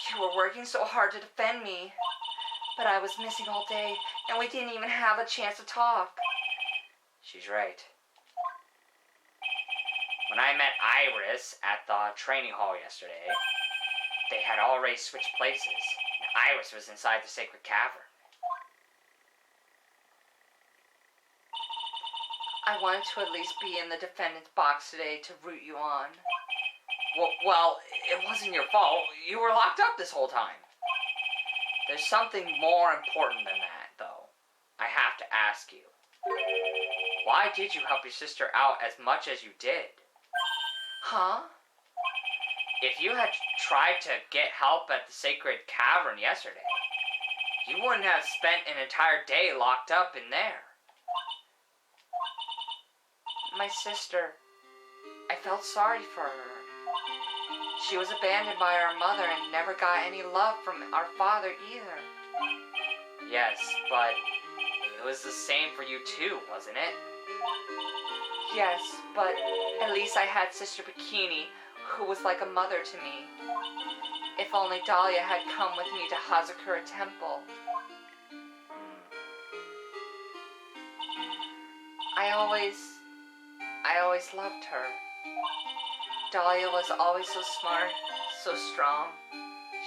You were working so hard to defend me, but I was missing all day, and we didn't even have a chance to talk. She's right. When I met Iris at the training hall yesterday, they had already switched places. Iris was inside the sacred cavern. I wanted to at least be in the defendant's box today to root you on. Well, it wasn't your fault. You were locked up this whole time. There's something more important than that, though. I have to ask you. Why did you help your sister out as much as you did? Huh? If you had tried to get help at the sacred cavern yesterday, you wouldn't have spent an entire day locked up in there. My sister, I felt sorry for her. She was abandoned by our mother and never got any love from our father either. Yes, but it was the same for you too, wasn't it? Yes, but at least I had Sister Bikini, who was like a mother to me. If only Dahlia had come with me to Hazakura Temple. I always loved her. Dahlia was always so smart, so strong.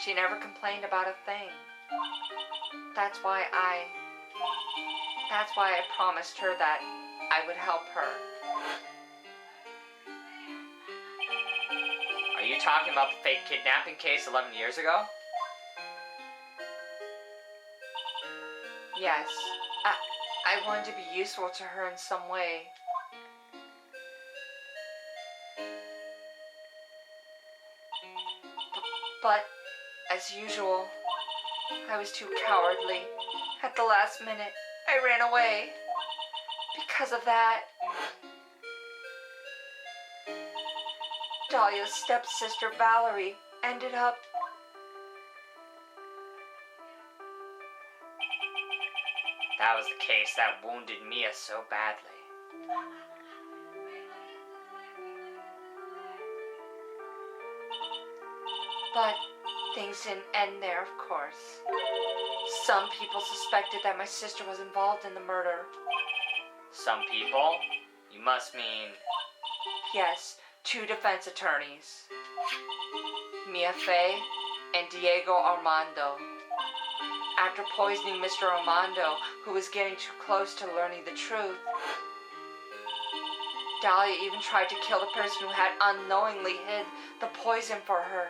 She never complained about a thing. That's why I promised her that I would help her. Are you talking about the fake kidnapping case 11 years ago? Yes, I wanted to be useful to her in some way. But, as usual, I was too cowardly. At the last minute, I ran away. Because of that, Dahlia's stepsister Valerie ended up... That was the case that wounded Mia so badly. But things didn't end there, of course. Some people suspected that my sister was involved in the murder. Some people? You must mean... Yes, 2 defense attorneys. Mia Fey, and Diego Armando. After poisoning Mr. Armando, who was getting too close to learning the truth, Dahlia even tried to kill the person who had unknowingly hid the poison for her.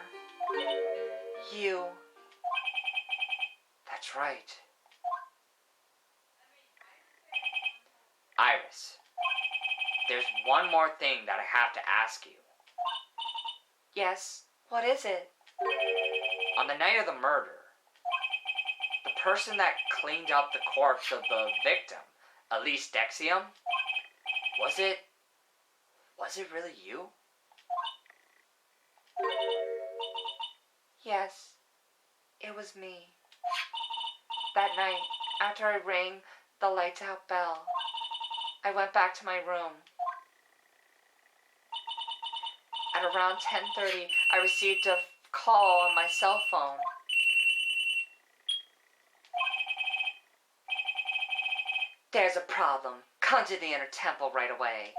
You. That's right. Iris, there's one more thing that I have to ask you. Yes, what is it? On the night of the murder, the person that cleaned up the corpse of the victim, Elise Dexium, was it really you? Yes, it was me. That night, after I rang the lights out bell, I went back to my room. At around 10:30, I received a call on my cell phone. There's a problem. Come to the inner temple right away.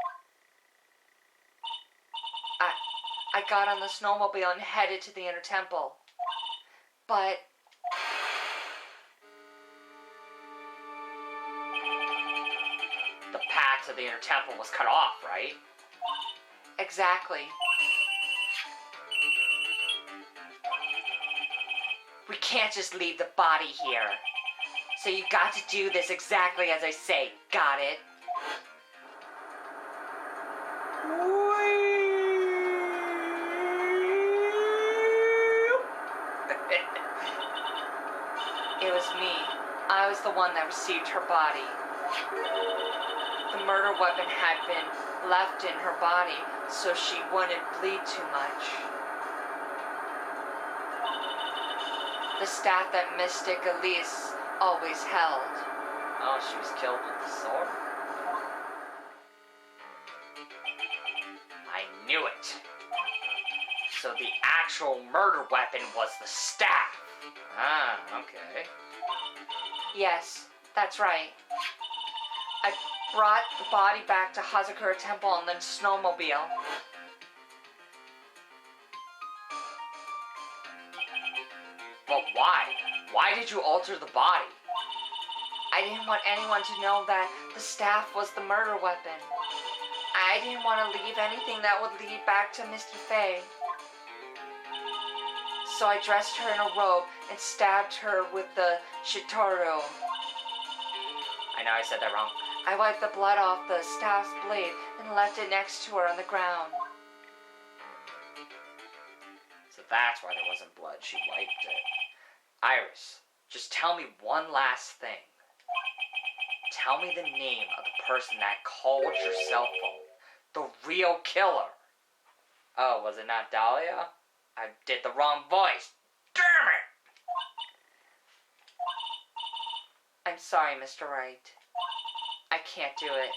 I got on the snowmobile and headed to the inner temple. But The path to the inner temple was cut off, right? exactly. We can't just leave the body here. So you got to do this exactly as I say. Got it? It was me. I was the one that received her body. The murder weapon had been left in her body so she wouldn't bleed too much. The staff that Mystic Elise always held. Oh, she was killed with the sword? I knew it. So the actual murder weapon was the staff. Ah, okay. Yes, that's right. I brought the body back to Hazakura Temple on the snowmobile. But why? Why did you alter the body? I didn't want anyone to know that the staff was the murder weapon. I didn't want to leave anything that would lead back to Misty Faye. So I dressed her in a robe and stabbed her with the shitoro. I know I said that wrong. I wiped the blood off the staff's blade and left it next to her on the ground. So that's why there wasn't blood. She wiped it. Iris, just tell me one last thing. Tell me the name of the person that called your cell phone. The real killer. Oh, was it not Dahlia? I did the wrong voice. Damn it! I'm sorry, Mr. Wright. I can't do it.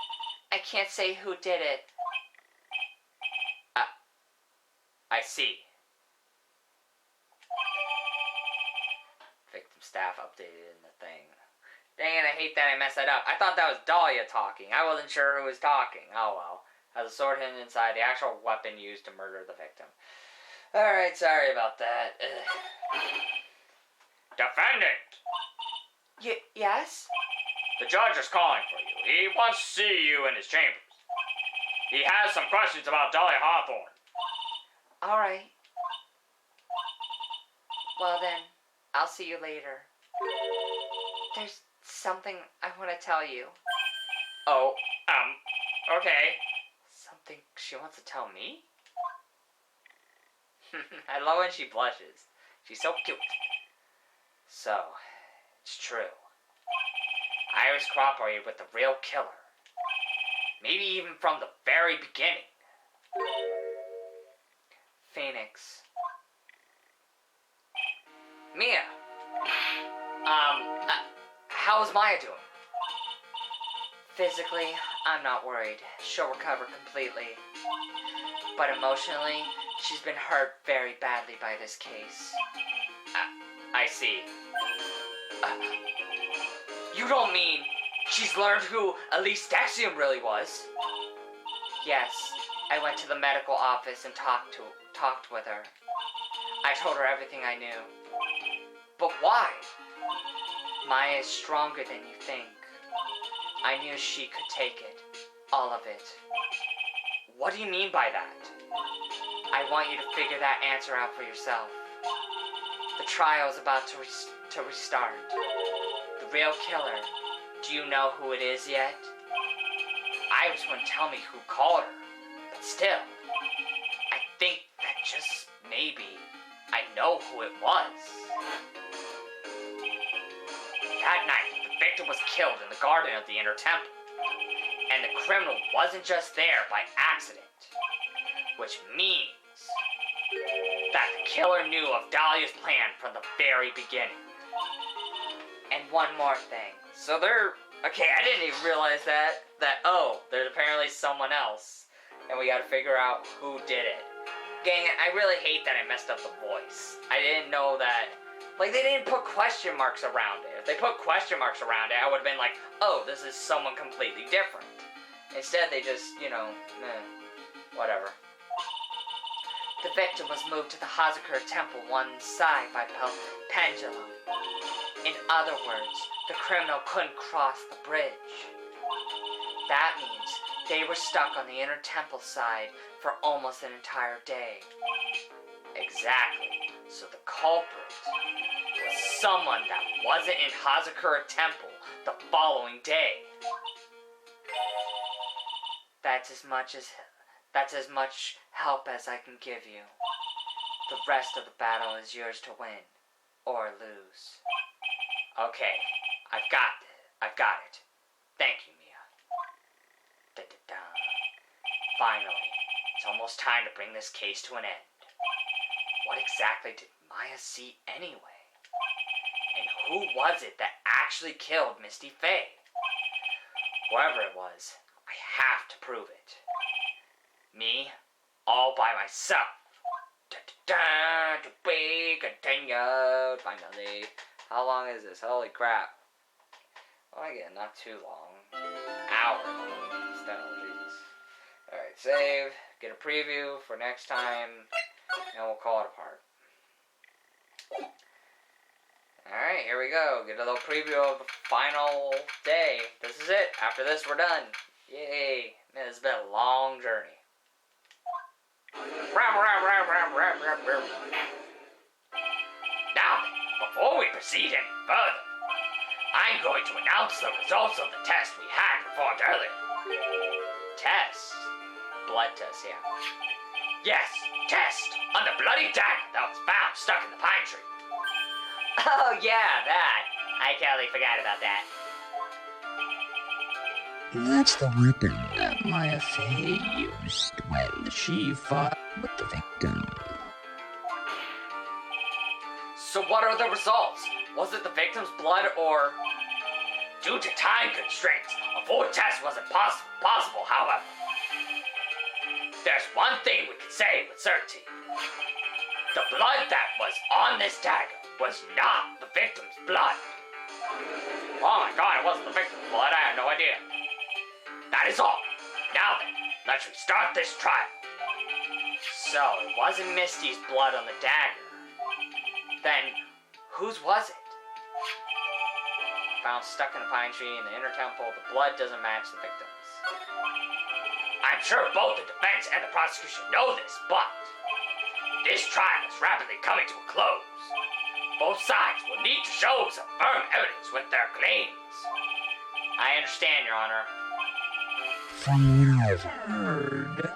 I can't say who did it. I see. Victim staff updated in the thing. Dang it, I hate that I messed that up. I thought that was Dahlia talking. I wasn't sure who was talking. Oh well. Has a sword hidden inside the actual weapon used to murder the victim. Alright, sorry about that. Defendant! Yes? The judge is calling for you. He wants to see you in his chambers. He has some questions about Dahlia Hawthorne. All right. Well then, I'll see you later. There's something I want to tell you. Oh, okay. Something she wants to tell me? I love when she blushes. She's so cute. So, it's true. Iris cooperated with the real killer. Maybe even from the very beginning. Phoenix. Mia. How's Maya doing? Physically, I'm not worried. She'll recover completely. But emotionally, she's been hurt very badly by this case. I see. You don't mean she's learned who Elise Dexium really was? Yes, I went to the medical office and talked with her. I told her everything I knew. But why? Maya is stronger than you think. I knew she could take it. All of it. What do you mean by that? I want you to figure that answer out for yourself. The trial is about to restart. The real killer. Do you know who it is yet? Iris wouldn't tell me who called her. But still, I think that just maybe I know who it was. That night, the victim was killed in the garden of the Inner Temple. And the criminal wasn't just there by accident. Which means that the killer knew of Dahlia's plan from the very beginning. And one more thing. So okay, I didn't even realize that there's apparently someone else. And we gotta figure out who did it. Gang, I really hate that I messed up the voice. I didn't know that. Like, they didn't put question marks around it. If they put question marks around it, I would have been like, oh, this is someone completely different. Instead, they just, whatever. The victim was moved to the Hazakura temple one side by pendulum. In other words, the criminal couldn't cross the bridge. That means they were stuck on the inner temple side for almost an entire day. Exactly. So the culprit was someone that wasn't in Hazakura temple the following day. That's as much help as I can give you. The rest of the battle is yours to win or lose. Okay, I've got it. Thank you, Mia. Da-da-da. Finally, it's almost time to bring this case to an end. What exactly did Maya see anyway? And who was it that actually killed Misty Faye? Whoever it was, I have to prove it. Me, all by myself. Da-da-da, to be continued. Finally. How long is this? Holy crap. Oh, again, not too long. Hour long. Still, Jesus. Alright, save. Get a preview for next time. And we'll call it apart. Alright, here we go. Get a little preview of the final day. This is it. After this, we're done. Yay. Man, this has been a long journey. Now, before we proceed any further, I'm going to announce the results of the test we had performed earlier. Test? Blood test, yeah. Yes, test on the bloody dagger that was found stuck in the pine tree. Oh yeah, that. I totally forgot about that. That's the weapon that Maya Fey used when she fought with the victim. So what are the results? Was it the victim's blood or... Due to time constraints, a full test wasn't possible, however. There's one thing we can say with certainty. The blood that was on this dagger was not the victim's blood. Oh my god, it wasn't the victim's blood, I had no idea. That is all. Now then, let's restart this trial. So, it wasn't Misty's blood on the dagger. Then, whose was it? Found stuck in a pine tree in the inner temple, the blood doesn't match the victim's. I'm sure both the defense and the prosecution know this, but this trial is rapidly coming to a close. Both sides will need to show some firm evidence with their claims. I understand, Your Honor. From what I've heard,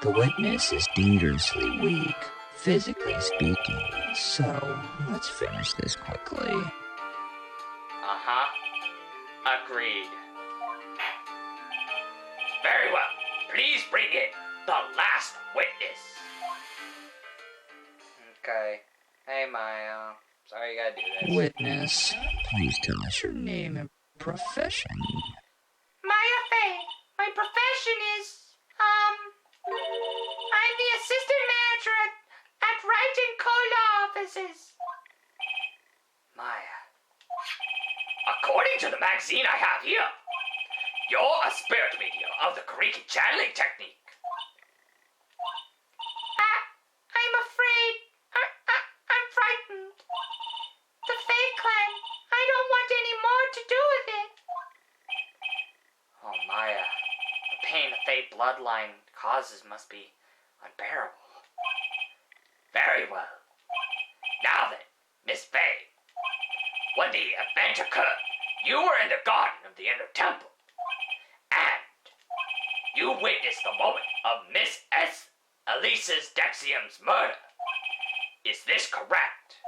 the witness is dangerously weak, physically speaking, so let's finish this quickly. Uh-huh. Agreed. Very well. Please bring in the last witness. Okay. Hey, Maya. Sorry you gotta do this. Witness, please tell us your name and profession. Maya Fey. My profession is, I'm the assistant manager at Wright & Co. Law offices. Maya. According to the magazine I have here, you're a spirit medium of the Kariki channeling technique. I'm afraid. Fey bloodline causes must be unbearable. Very well. Now then, Miss Fey, when the event occurred, you were in the garden of the inner temple, and you witnessed the moment of Miss Elisa's Dexium's murder. Is this correct?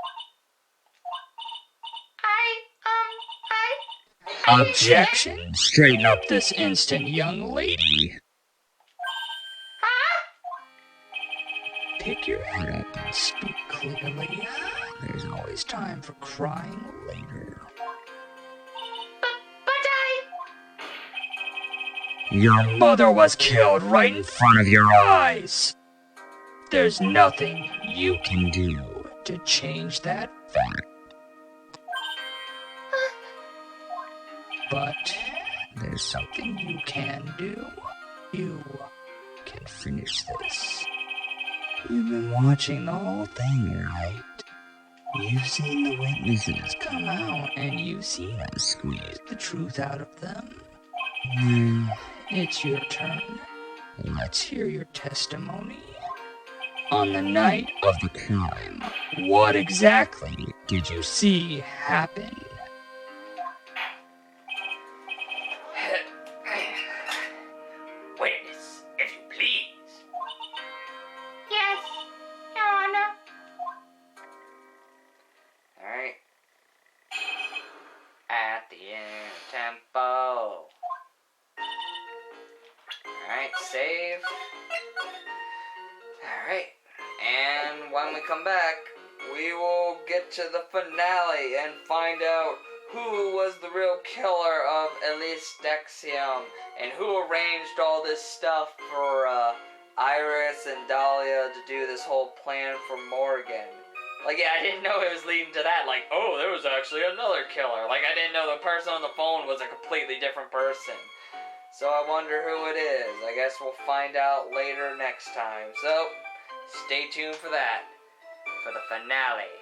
Objection! Straighten up this instant, young lady. Pick your head up and speak clearly. There's always time for crying later. Your mother was killed right in front of your eyes. There's nothing you can do to change that fact. But there's something you can do. You can finish this. You've been watching the whole thing, right? You've seen the witnesses come out, and you've seen us squeeze the truth out of them. It's your turn. Let's hear your testimony. On the night of the crime, what exactly did you see happen? Witness, if you please. Yes, Your Honor. Alright. At the inner temple. Alright, save. Alright. And when we come back, we will get to the finale and find out who was the real killer of Elise Dexium and who arranged all this stuff for Iris and Dahlia to do this whole plan for Morgan. Like, yeah, I didn't know it was leading to that. Like, oh, there was actually another killer. Like, I didn't know the person on the phone was a completely different person. So I wonder who it is. I guess we'll find out later next time. So, stay tuned for that. For the finale.